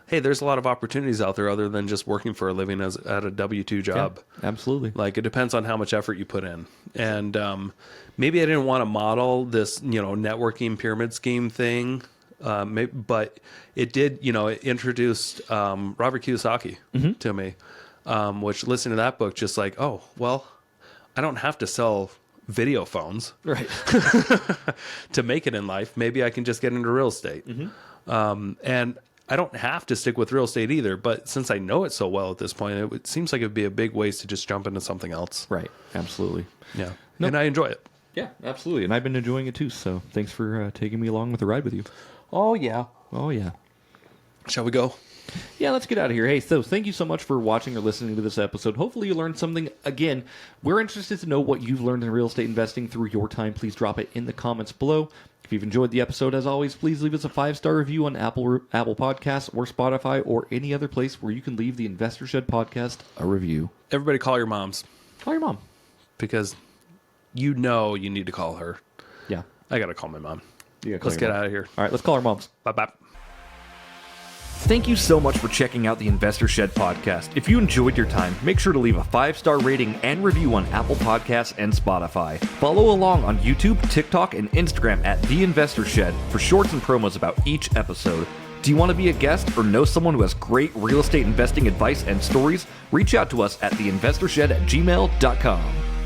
hey, there's a lot of opportunities out there other than just working for a living at a W-2 job. Yeah, absolutely. Like, it depends on how much effort you put in. And maybe I didn't want to model this, networking pyramid scheme thing. But it did, it introduced Robert Kiyosaki to me, which listening to that book, just like, oh, well, I don't have to sell video phones Right. to make it in life. Maybe I can just get into real estate. And I don't have to stick with real estate either. But since I know it so well at this point, it seems like it would be a big waste to just jump into something else. Right. Absolutely. Yeah. Nope. And I enjoy it. Yeah, absolutely. And I've been enjoying it too. So thanks for taking me along with the ride with you. Oh, yeah. Oh, yeah. Shall we go? Yeah, let's get out of here. Hey, so thank you so much for watching or listening to this episode. Hopefully you learned something. Again, we're interested to know what you've learned in real estate investing through your time. Please drop it in the comments below. If you've enjoyed the episode, as always, please leave us a 5-star review on Apple Podcasts or Spotify or any other place where you can leave the Investor Shed podcast a review. Everybody call your moms, Call your mom. because you need to call her. Yeah. I got to call my mom. You gotta call Let's your get mom. out of here. All right, let's call our moms. Bye-bye. Thank you so much for checking out the Investor Shed podcast. If you enjoyed your time, make sure to leave a 5-star rating and review on Apple Podcasts and Spotify. Follow along on YouTube, TikTok, and Instagram at The Investor Shed for shorts and promos about each episode. Do you want to be a guest or know someone who has great real estate investing advice and stories? Reach out to us at theinvestorshed@gmail.com.